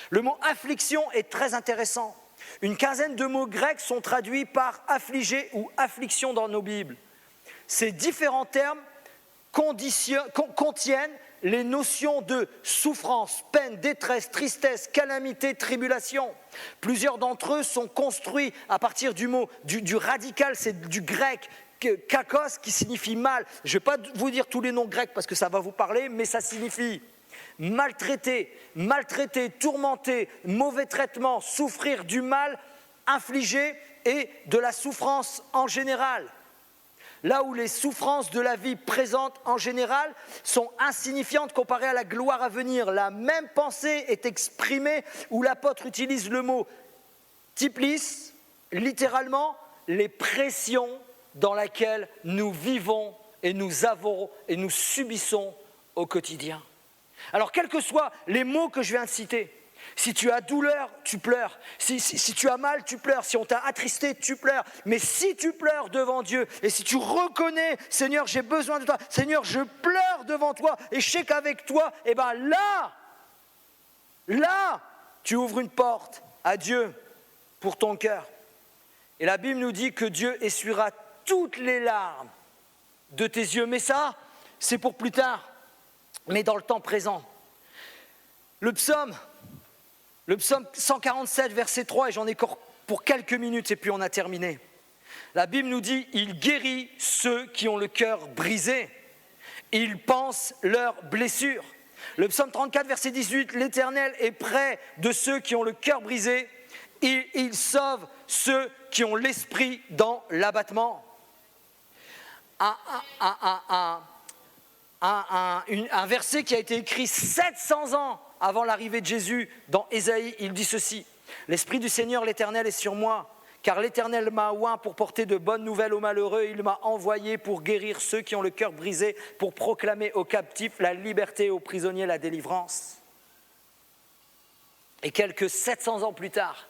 Le mot affliction est très intéressant. Une quinzaine de mots grecs sont traduits par affligé ou affliction dans nos Bibles. Ces différents termes contiennent les notions de souffrance, peine, détresse, tristesse, calamité, tribulation. Plusieurs d'entre eux sont construits à partir du mot, du radical, c'est du grec, kakos, qui signifie mal. Je ne vais pas vous dire tous les noms grecs parce que ça va vous parler, mais ça signifie maltraité, tourmenté, mauvais traitement, souffrir du mal, infligé et de la souffrance en général. Là où les souffrances de la vie présente en général sont insignifiantes comparées à la gloire à venir, la même pensée est exprimée où l'apôtre utilise le mot typlis, littéralement les pressions dans lesquelles nous vivons et nous avons et nous subissons au quotidien. Alors quels que soient les mots que je viens de citer, si tu as douleur, tu pleures. Si tu as mal, tu pleures. Si on t'a attristé, tu pleures. Mais si tu pleures devant Dieu et si tu reconnais, Seigneur, j'ai besoin de toi. Seigneur, je pleure devant toi et je sais qu'avec toi, eh bien là, tu ouvres une porte à Dieu pour ton cœur. Et la Bible nous dit que Dieu essuiera toutes les larmes de tes yeux. Mais ça, c'est pour plus tard. Mais dans le temps présent. Le psaume 147, verset 3, et j'en ai encore pour quelques minutes et puis on a terminé. La Bible nous dit « Il guérit ceux qui ont le cœur brisé, il pense leurs blessures ». Le psaume 34, verset 18, « L'Éternel est près de ceux qui ont le cœur brisé, il sauve ceux qui ont l'esprit dans l'abattement ». Un verset qui a été écrit 700 ans avant l'arrivée de Jésus, dans Ésaïe, il dit ceci. « L'Esprit du Seigneur l'Éternel est sur moi, car l'Éternel m'a oint pour porter de bonnes nouvelles aux malheureux. Il m'a envoyé pour guérir ceux qui ont le cœur brisé, pour proclamer aux captifs la liberté, aux prisonniers la délivrance. » Et quelques 700 ans plus tard,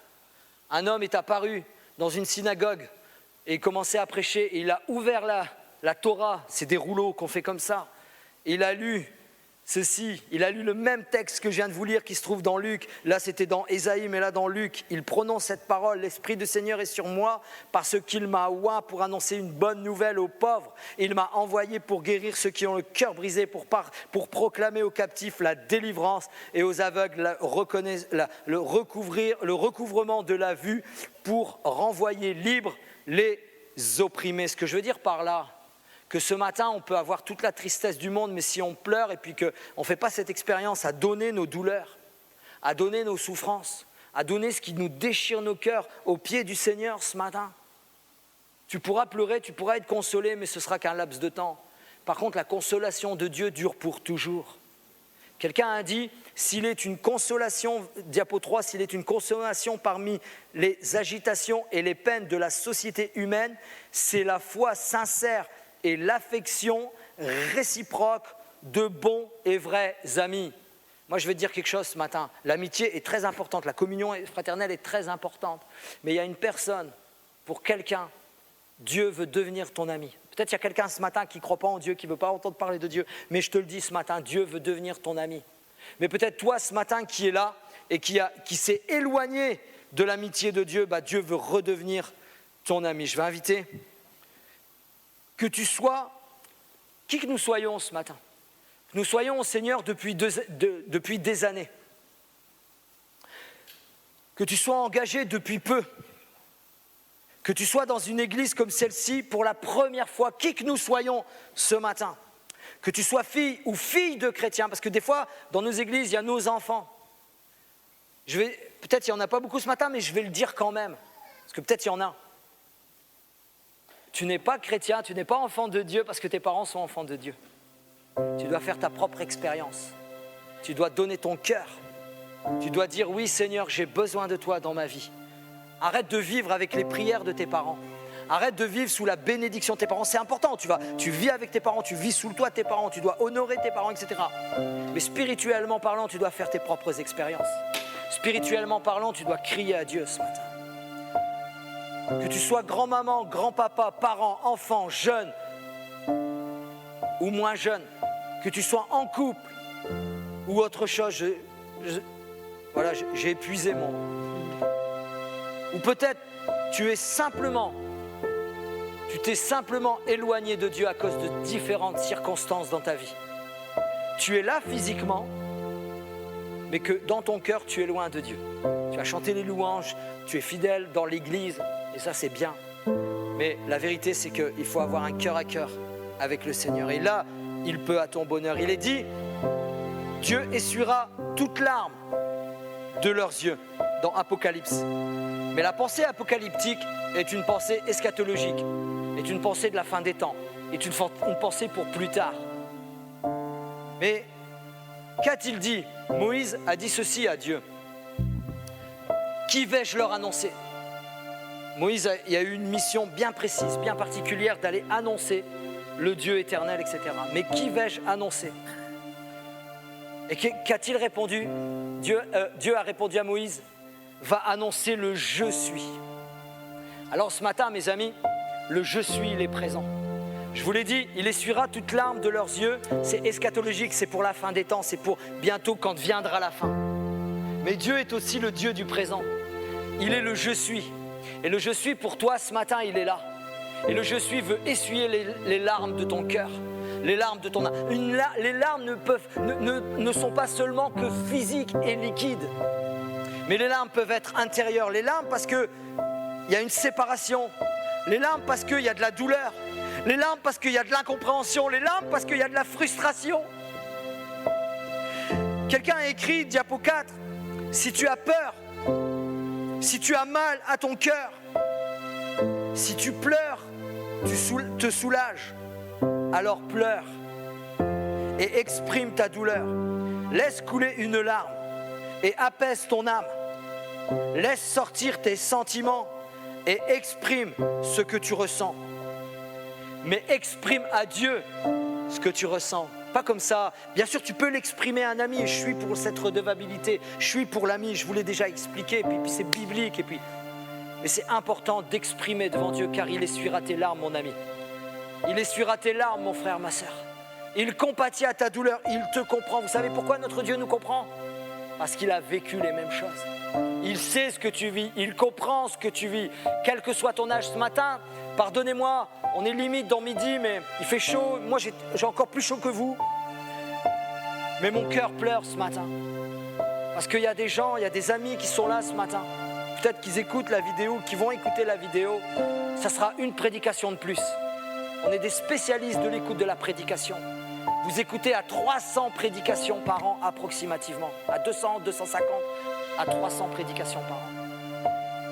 un homme est apparu dans une synagogue et il commençait à prêcher. Et il a ouvert la Torah, c'est des rouleaux qu'on fait comme ça. Et il a lu ceci, il a lu le même texte que je viens de vous lire qui se trouve dans Luc. Là, c'était dans Ésaïe, mais là dans Luc, il prononce cette parole. « L'Esprit du Seigneur est sur moi parce qu'il m'a oint pour annoncer une bonne nouvelle aux pauvres. Il m'a envoyé pour guérir ceux qui ont le cœur brisé, pour proclamer aux captifs la délivrance et aux aveugles le recouvrement de la vue, pour renvoyer libres les opprimés. » Ce que je veux dire par là, que ce matin, on peut avoir toute la tristesse du monde, mais si on pleure et puis qu'on ne fait pas cette expérience à donner nos douleurs, à donner nos souffrances, à donner ce qui nous déchire nos cœurs aux pieds du Seigneur ce matin, tu pourras pleurer, tu pourras être consolé, mais ce sera qu'un laps de temps. Par contre, la consolation de Dieu dure pour toujours. Quelqu'un a dit, s'il est une consolation, diapo 3, s'il est une consolation parmi les agitations et les peines de la société humaine, c'est la foi sincère et l'affection réciproque de bons et vrais amis. Moi, je vais te dire quelque chose ce matin. L'amitié est très importante, la communion fraternelle est très importante. Mais il y a une personne, pour quelqu'un, Dieu veut devenir ton ami. Peut-être qu'il y a quelqu'un ce matin qui ne croit pas en Dieu, qui ne veut pas entendre parler de Dieu. Mais je te le dis ce matin, Dieu veut devenir ton ami. Mais peut-être toi ce matin qui es là et qui s'est éloigné de l'amitié de Dieu, Dieu veut redevenir ton ami. Je vais inviter que tu sois, qui que nous soyons ce matin, que nous soyons au Seigneur depuis des années, que tu sois engagé depuis peu, que tu sois dans une église comme celle-ci pour la première fois, qui que nous soyons ce matin, que tu sois fille ou fille de chrétien, parce que des fois, dans nos églises, il y a nos enfants. Peut-être il n'y en a pas beaucoup ce matin, mais je vais le dire quand même, parce que peut-être il y en a. Tu n'es pas chrétien, tu n'es pas enfant de Dieu parce que tes parents sont enfants de Dieu. Tu dois faire ta propre expérience. Tu dois donner ton cœur. Tu dois dire, oui Seigneur, j'ai besoin de toi dans ma vie. Arrête de vivre avec les prières de tes parents. Arrête de vivre sous la bénédiction de tes parents. C'est important, tu vis avec tes parents, tu vis sous le toit de tes parents, tu dois honorer tes parents, etc. Mais spirituellement parlant, tu dois faire tes propres expériences. Spirituellement parlant, tu dois crier à Dieu ce matin. Que tu sois grand-maman, grand-papa, parent, enfant, jeune ou moins jeune, que tu sois en couple ou autre chose, j'ai épuisé mon... Ou peut-être tu t'es simplement éloigné de Dieu à cause de différentes circonstances dans ta vie. Tu es là physiquement, mais que dans ton cœur, tu es loin de Dieu. Tu as chanté les louanges, tu es fidèle dans l'église, et ça c'est bien. Mais la vérité, c'est qu'il faut avoir un cœur à cœur avec le Seigneur. Et là, il peut à ton bonheur. Il est dit, Dieu essuiera toute larme de leurs yeux dans Apocalypse. Mais la pensée apocalyptique est une pensée eschatologique, est une pensée de la fin des temps, est une pensée pour plus tard. Mais qu'a-t-il dit ? Moïse a dit ceci à Dieu. Qui vais-je leur annoncer ? Moïse il a eu une mission bien précise, bien particulière d'aller annoncer le Dieu éternel, etc. Mais qui vais-je annoncer ? Et qu'a-t-il répondu ? Dieu a répondu à Moïse, va annoncer le « je suis ». Alors ce matin, mes amis, le « je suis », il est présent. Je vous l'ai dit, il essuiera toute larme de leurs yeux. C'est eschatologique, c'est pour la fin des temps, c'est pour bientôt quand viendra la fin. Mais Dieu est aussi le Dieu du présent. Il est le « je suis ». Et le « je suis » pour toi ce matin, il est là. Et le « je suis » veut essuyer les larmes de ton cœur, les larmes de ton âme. Les larmes ne sont pas seulement que physiques et liquides. Mais les larmes peuvent être intérieures. Les larmes parce qu'il y a une séparation. Les larmes parce qu'il y a de la douleur. Les larmes parce qu'il y a de l'incompréhension. Les larmes parce qu'il y a de la frustration. Quelqu'un a écrit, diapo 4, si tu as peur, si tu as mal à ton cœur, si tu pleures, tu te soulages, alors pleure et exprime ta douleur. Laisse couler une larme. et apaise ton âme. Laisse sortir tes sentiments et exprime ce que tu ressens. Mais exprime à Dieu ce que tu ressens. Pas comme ça. Bien sûr, tu peux l'exprimer à un ami. Et je suis pour cette redevabilité. Je suis pour l'ami. Je vous l'ai déjà expliqué. Et puis c'est biblique. Mais c'est important d'exprimer devant Dieu, car il essuiera tes larmes, mon ami. Il essuiera tes larmes, mon frère, ma sœur. Il compatit à ta douleur. Il te comprend. Vous savez pourquoi notre Dieu nous comprend? Parce qu'il a vécu les mêmes choses. Il sait ce que tu vis. Il comprend ce que tu vis. Quel que soit ton âge ce matin, pardonnez-moi, on est limite dans midi, mais il fait chaud. Moi, j'ai encore plus chaud que vous. Mais mon cœur pleure ce matin. Parce qu'il y a des gens, il y a des amis qui sont là ce matin. Peut-être qu'ils écoutent la vidéo, qu'ils vont écouter la vidéo. Ça sera une prédication de plus. On est des spécialistes de l'écoute de la prédication. Vous écoutez à 300 prédications par an approximativement. À 200, 250, à 300 prédications par an.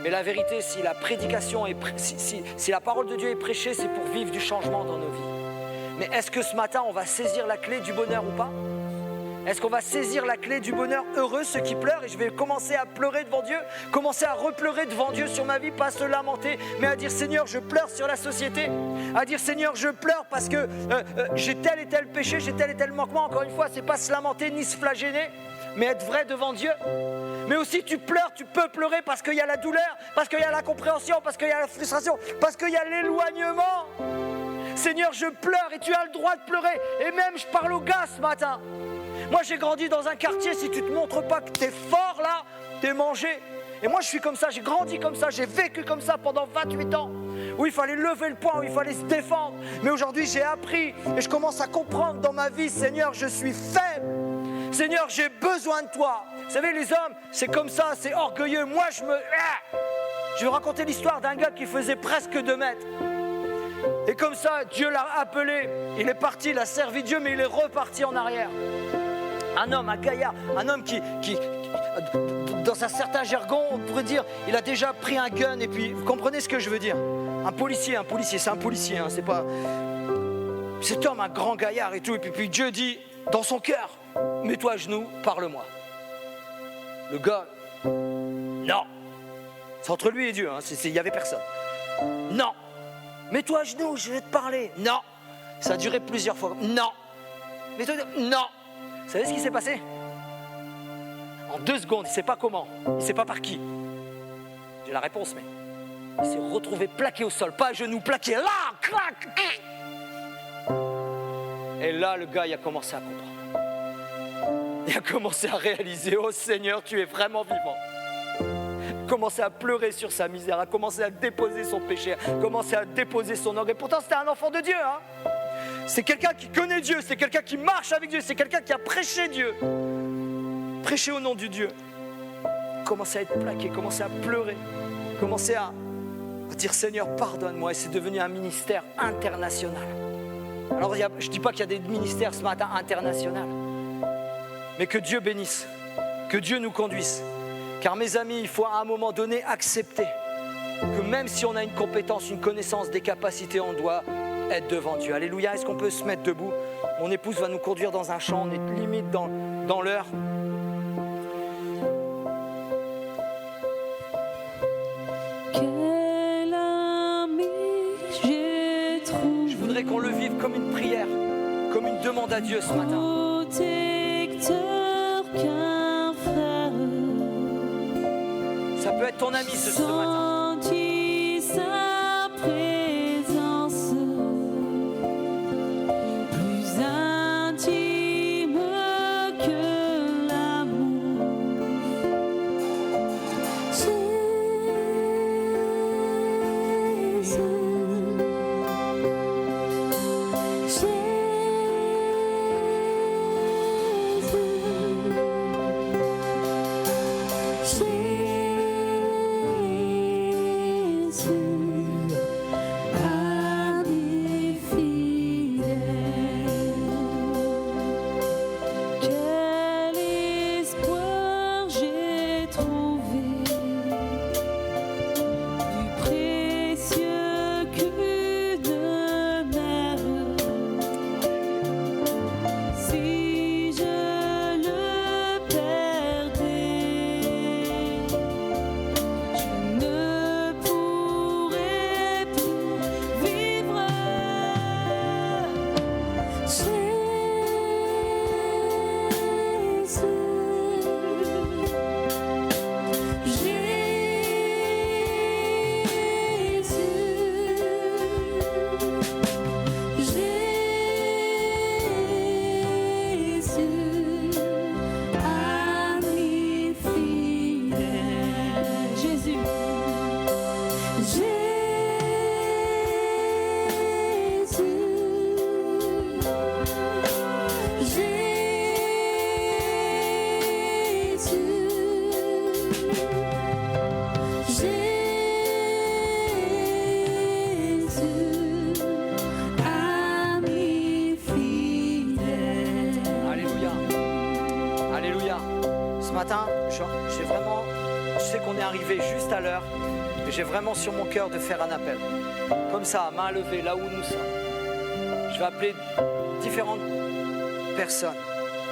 Mais la vérité, si la prédication si la parole de Dieu est prêchée, c'est pour vivre du changement dans nos vies. Mais est-ce que ce matin, on va saisir la clé du bonheur ou pas? Est-ce qu'on va saisir la clé du bonheur? Heureux ceux qui pleurent, et je vais commencer à pleurer devant Dieu, commencer à repleurer devant Dieu sur ma vie, pas se lamenter, mais à dire Seigneur, je pleure sur la société, à dire Seigneur, je pleure parce que j'ai tel et tel péché, j'ai tel et tel manquement. Encore une fois, c'est pas se lamenter ni se flageller, mais être vrai devant Dieu. Mais aussi tu pleures, tu peux pleurer parce qu'il y a la douleur, parce qu'il y a la compréhension, parce qu'il y a la frustration, parce qu'il y a l'éloignement. Seigneur, je pleure et tu as le droit de pleurer. Et même, je parle aux gars ce matin. Moi, j'ai grandi dans un quartier, si tu ne te montres pas que tu es fort là, tu es mangé. Et moi, je suis comme ça, j'ai grandi comme ça, j'ai vécu comme ça pendant 28 ans, où il fallait lever le poing, où il fallait se défendre. Mais aujourd'hui, j'ai appris et je commence à comprendre dans ma vie, Seigneur, je suis faible. Seigneur, j'ai besoin de toi. Vous savez, les hommes, c'est comme ça, c'est orgueilleux. Moi, je vais vous raconter l'histoire d'un gars qui faisait presque 2 mètres. Et comme ça, Dieu l'a appelé. Il est parti, il a servi Dieu, mais il est reparti en arrière. Un homme, un gaillard, un homme qui dans un certain jargon, on pourrait dire, il a déjà pris un gun. Et puis, vous comprenez ce que je veux dire? Un policier, c'est un policier, hein, c'est pas... Cet homme, un grand gaillard et tout. Et puis Dieu dit, dans son cœur, mets-toi à genoux, parle-moi. Le gars, non. C'est entre lui et Dieu, hein, il n'y avait personne. Non. Mets-toi à genoux, je vais te parler. Non. Ça a duré plusieurs fois. Non. Mets-toi, non. Vous savez ce qui s'est passé? En 2 secondes, il ne sait pas comment, il ne sait pas par qui. J'ai la réponse, mais il s'est retrouvé plaqué au sol, pas à genoux, plaqué là, clac. Et là, le gars, il a commencé à comprendre. Il a commencé à réaliser, oh Seigneur, tu es vraiment vivant. Il a commencé à pleurer sur sa misère, a commencé à déposer son péché, a commencé à déposer son orgueil. Pourtant, c'était un enfant de Dieu, hein. C'est quelqu'un qui connaît Dieu, c'est quelqu'un qui marche avec Dieu, c'est quelqu'un qui a prêché Dieu. Prêché au nom du Dieu. Commencer à être plaqué, commencer à pleurer, commencer à dire Seigneur, pardonne-moi. Et c'est devenu un ministère international. Alors, je ne dis pas qu'il y a des ministères ce matin internationaux, mais que Dieu bénisse, que Dieu nous conduise. Car mes amis, il faut à un moment donné accepter que même si on a une compétence, une connaissance, des capacités, on doit être devant Dieu. Alléluia, est-ce qu'on peut se mettre debout? Mon épouse va nous conduire dans un champ, on est limite dans l'heure. Quel ami j'ai trouvé. Je voudrais qu'on le vive comme une prière, comme une demande à Dieu ce matin. Protecteur qu'un frère. Ça peut être ton ami ce matin. Senti sa présence plus intime que l'amour. je sais qu'on est arrivé juste à l'heure, mais j'ai vraiment sur mon cœur de faire un appel. Comme ça, main levée, là où nous sommes. Je vais appeler différentes personnes.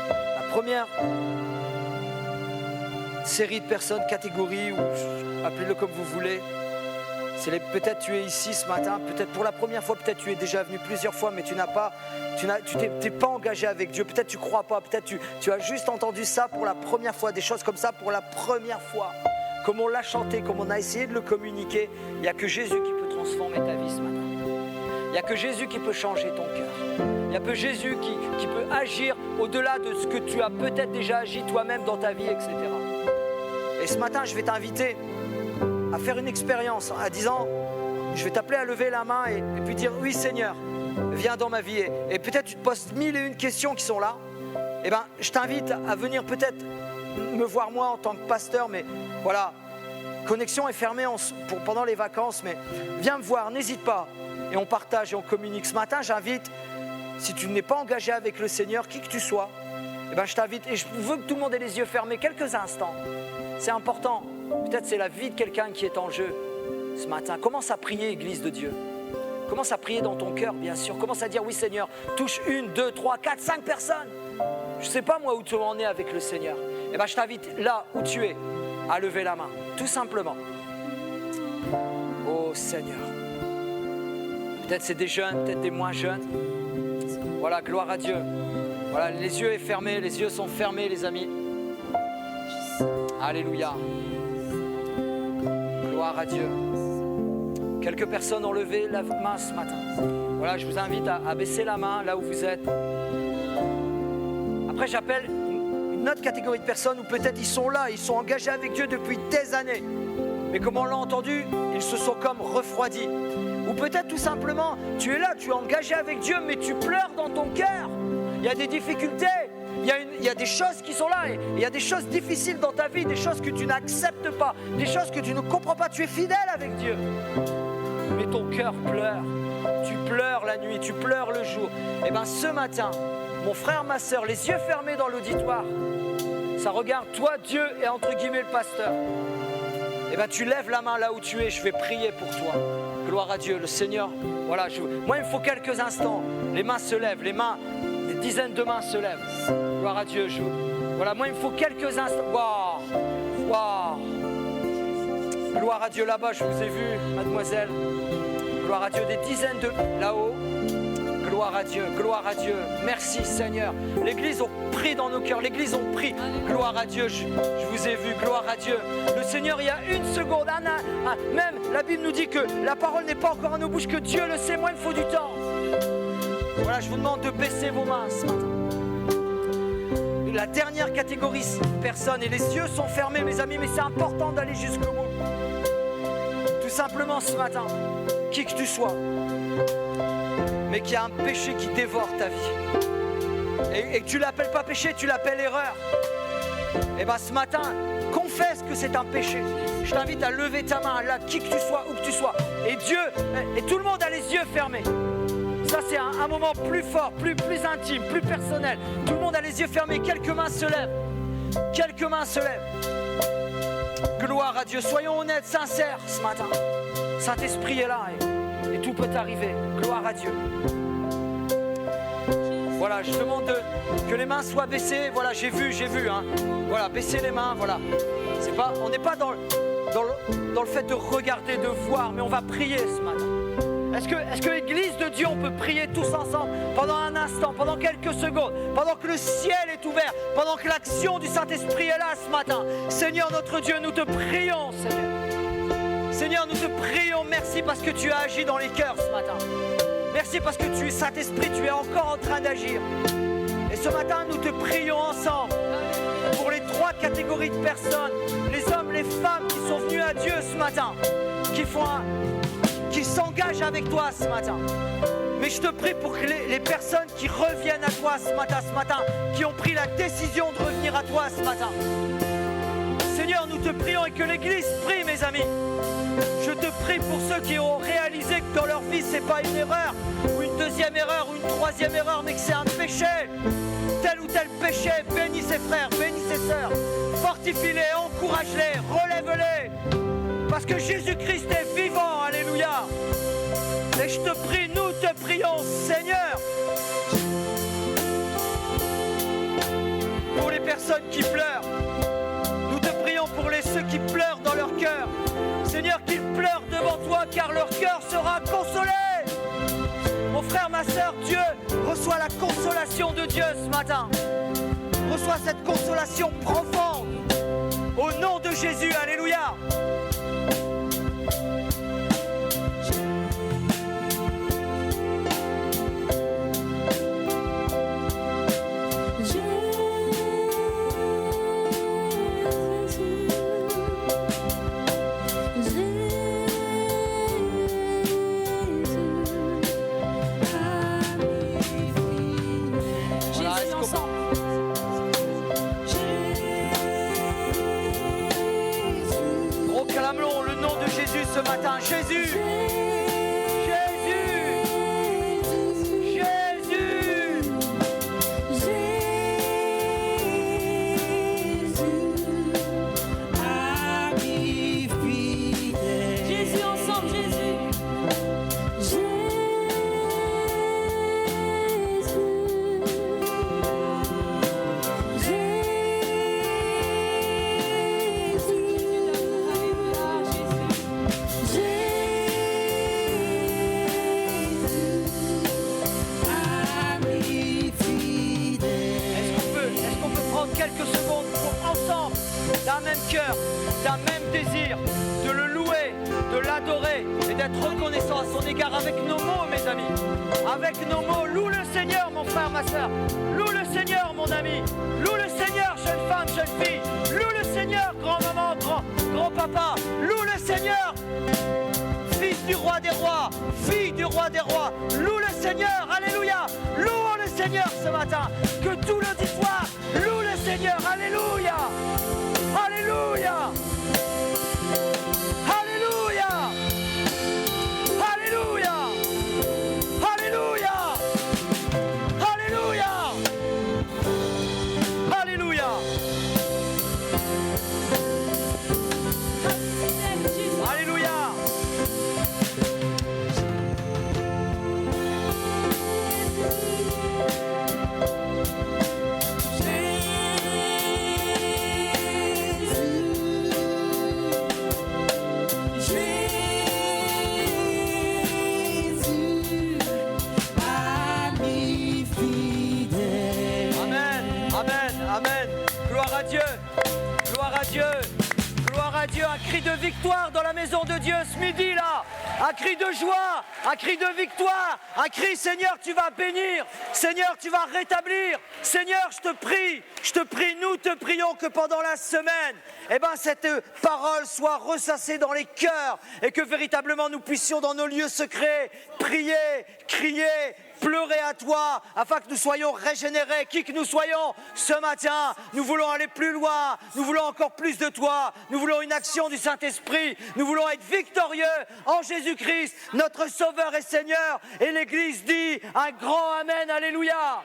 La première série de personnes, catégorie, ou appelez-le comme vous voulez. Peut-être tu es ici ce matin, peut-être pour la première fois, peut-être tu es déjà venu plusieurs fois, mais tu t'es pas engagé avec Dieu, peut-être tu crois pas, peut-être tu as juste entendu ça pour la première fois, des choses comme ça pour la première fois. Comme on l'a chanté, comme on a essayé de le communiquer, il n'y a que Jésus qui peut transformer ta vie ce matin. Il n'y a que Jésus qui peut changer ton cœur. Il n'y a que Jésus qui peut agir au-delà de ce que tu as peut-être déjà agi toi-même dans ta vie, etc. Et ce matin, je vais t'inviter à faire une expérience en disant, je vais t'appeler à lever la main et puis dire, oui Seigneur, viens dans ma vie. Et peut-être tu te poses 1001 questions qui sont là. Eh bien, je t'invite à venir peut-être me voir moi en tant que pasteur, mais voilà, connexion est fermée pendant les vacances, mais viens me voir, n'hésite pas. Et on partage et on communique. Ce matin, j'invite, si tu n'es pas engagé avec le Seigneur, qui que tu sois, eh bien, je t'invite, et je veux que tout le monde ait les yeux fermés quelques instants. C'est important. Peut-être c'est la vie de quelqu'un qui est en jeu ce matin. Commence à prier, Église de Dieu. Commence à prier dans ton cœur, bien sûr. Commence à dire, oui Seigneur, touche 1, 2, 3, 4, 5 personnes. Je ne sais pas moi où tu en es avec le Seigneur. Eh bien, je t'invite là où tu es à lever la main, tout simplement. Oh Seigneur. Peut-être c'est des jeunes, peut-être des moins jeunes. Voilà, gloire à Dieu. Voilà, les yeux sont fermés, les yeux sont fermés, les amis. Alléluia. Gloire à Dieu. Quelques personnes ont levé la main ce matin. Voilà, je vous invite à baisser la main là où vous êtes. Après, j'appelle une autre catégorie de personnes où peut-être ils sont là, ils sont engagés avec Dieu depuis des années. Mais comme on l'a entendu, ils se sont comme refroidis. Ou peut-être tout simplement, tu es là, tu es engagé avec Dieu, mais tu pleures dans ton cœur. Il y a des difficultés. Il y a des choses qui sont là et il y a des choses difficiles dans ta vie, des choses que tu n'acceptes pas, des choses que tu ne comprends pas. Tu es fidèle avec Dieu, mais ton cœur pleure. Tu pleures la nuit, tu pleures le jour. Et bien ce matin, mon frère, ma soeur, les yeux fermés dans l'auditoire, ça regarde toi, Dieu et entre guillemets le pasteur. Et bien tu lèves la main là où tu es, je vais prier pour toi. Gloire à Dieu, le Seigneur. Voilà, moi il me faut quelques instants. Les mains se lèvent, des dizaines de mains se lèvent. Gloire à Dieu. Voilà, moi il me faut quelques instants. Waouh, waouh. Gloire à Dieu là-bas, je vous ai vu, mademoiselle. Gloire à Dieu, des dizaines de là-haut. Gloire à Dieu, gloire à Dieu. Merci Seigneur. L'Église a pris dans nos cœurs, l'Église a pris. Gloire à Dieu, je vous ai vu, gloire à Dieu. Le Seigneur, il y a une seconde, même la Bible nous dit que la parole n'est pas encore en nos bouches, que Dieu le sait, moi il me faut du temps. Voilà, je vous demande de baisser vos mains ce matin. La dernière catégorie de personnes, et les yeux sont fermés mes amis, mais c'est important d'aller jusqu'au bout. Tout simplement ce matin, qui que tu sois, mais qu'il y a un péché qui dévore ta vie. Et que tu ne l'appelles pas péché, tu l'appelles erreur. Et bien ce matin, confesse que c'est un péché. Je t'invite à lever ta main là, qui que tu sois, où que tu sois. Et Dieu, et tout le monde a les yeux fermés. Ça c'est un moment plus fort, plus intime, plus personnel. Tout le monde a les yeux fermés, quelques mains se lèvent. Quelques mains se lèvent. Gloire à Dieu, soyons honnêtes, sincères ce matin. Saint-Esprit est là et tout peut arriver. Gloire à Dieu. Voilà, je demande que les mains soient baissées. Voilà, j'ai vu. Hein. Voilà, baissez les mains, voilà. On n'est pas dans le fait de regarder, de voir, mais on va prier ce matin. Est-ce que l'Église de Dieu, on peut prier tous ensemble pendant un instant, pendant quelques secondes, pendant que le ciel est ouvert, pendant que l'action du Saint-Esprit est là ce matin. Seigneur notre Dieu, nous te prions, Seigneur. Seigneur, nous te prions, merci parce que tu as agi dans les cœurs ce matin. Merci parce que tu es Saint-Esprit, tu es encore en train d'agir. Et ce matin, nous te prions ensemble pour les 3 catégories de personnes, les hommes, les femmes qui sont venus à Dieu ce matin, qui s'engagent avec toi ce matin. Mais je te prie pour que les personnes qui reviennent à toi ce matin, qui ont pris la décision de revenir à toi ce matin. Seigneur, nous te prions et que l'Église prie, mes amis. Je te prie pour ceux qui ont réalisé que dans leur vie, ce n'est pas une erreur, ou une deuxième erreur, ou une troisième erreur, mais que c'est un péché. Tel ou tel péché, bénis ses frères, bénis ses sœurs. Fortifie-les, encourage-les, relève-les. Parce que Jésus-Christ est vivant, alléluia. Et je te prie, nous te prions, Seigneur, pour les personnes qui pleurent. Nous te prions pour ceux qui pleurent dans leur cœur. Seigneur, qu'ils pleurent devant toi, car leur cœur sera consolé. Mon frère, ma sœur, Dieu reçoit la consolation de Dieu ce matin. Reçois cette consolation profonde. Au nom de Jésus, alléluia. Proclamons le nom de Jésus ce matin. Jésus, Jésus, Jésus. Jésus ensemble, Jésus. Est-ce qu'on peut prendre quelques secondes pour ensemble, d'un même cœur, d'un même désir, de le louer, de l'adorer et d'être reconnaissant à son égard avec nos mots, mes amis. Avec nos mots, loue le Seigneur, mon frère, ma soeur. Loue le Seigneur, mon ami. Loue le Seigneur, jeune femme, jeune fille. Loue le Seigneur, grand-maman, grand-papa. Loue le Seigneur, fils du roi des rois, fille du roi des rois. Loue le Seigneur, alléluia. Louons le Seigneur ce matin. Que tout l'auditoire loue le Seigneur, alléluia. Alléluia. Alléluia. Alléluia. Alléluia. Alléluia. Alléluia. Alléluia. Amen. Gloire à Dieu. Gloire à Dieu. Gloire à Dieu. Un cri de victoire dans la maison de Dieu ce midi là. Un cri de joie. Un cri de victoire. Un cri, Seigneur, tu vas bénir. Seigneur, tu vas rétablir. Seigneur, je te prie, nous te prions que pendant la semaine, cette parole soit ressassée dans les cœurs et que véritablement nous puissions dans nos lieux secrets prier, crier, pleurer à toi, afin que nous soyons régénérés, qui que nous soyons ce matin. Nous voulons aller plus loin, nous voulons encore plus de toi, nous voulons une action du Saint-Esprit, nous voulons être victorieux en Jésus-Christ, notre Sauveur et Seigneur. Et l'Église dit un grand Amen, alléluia.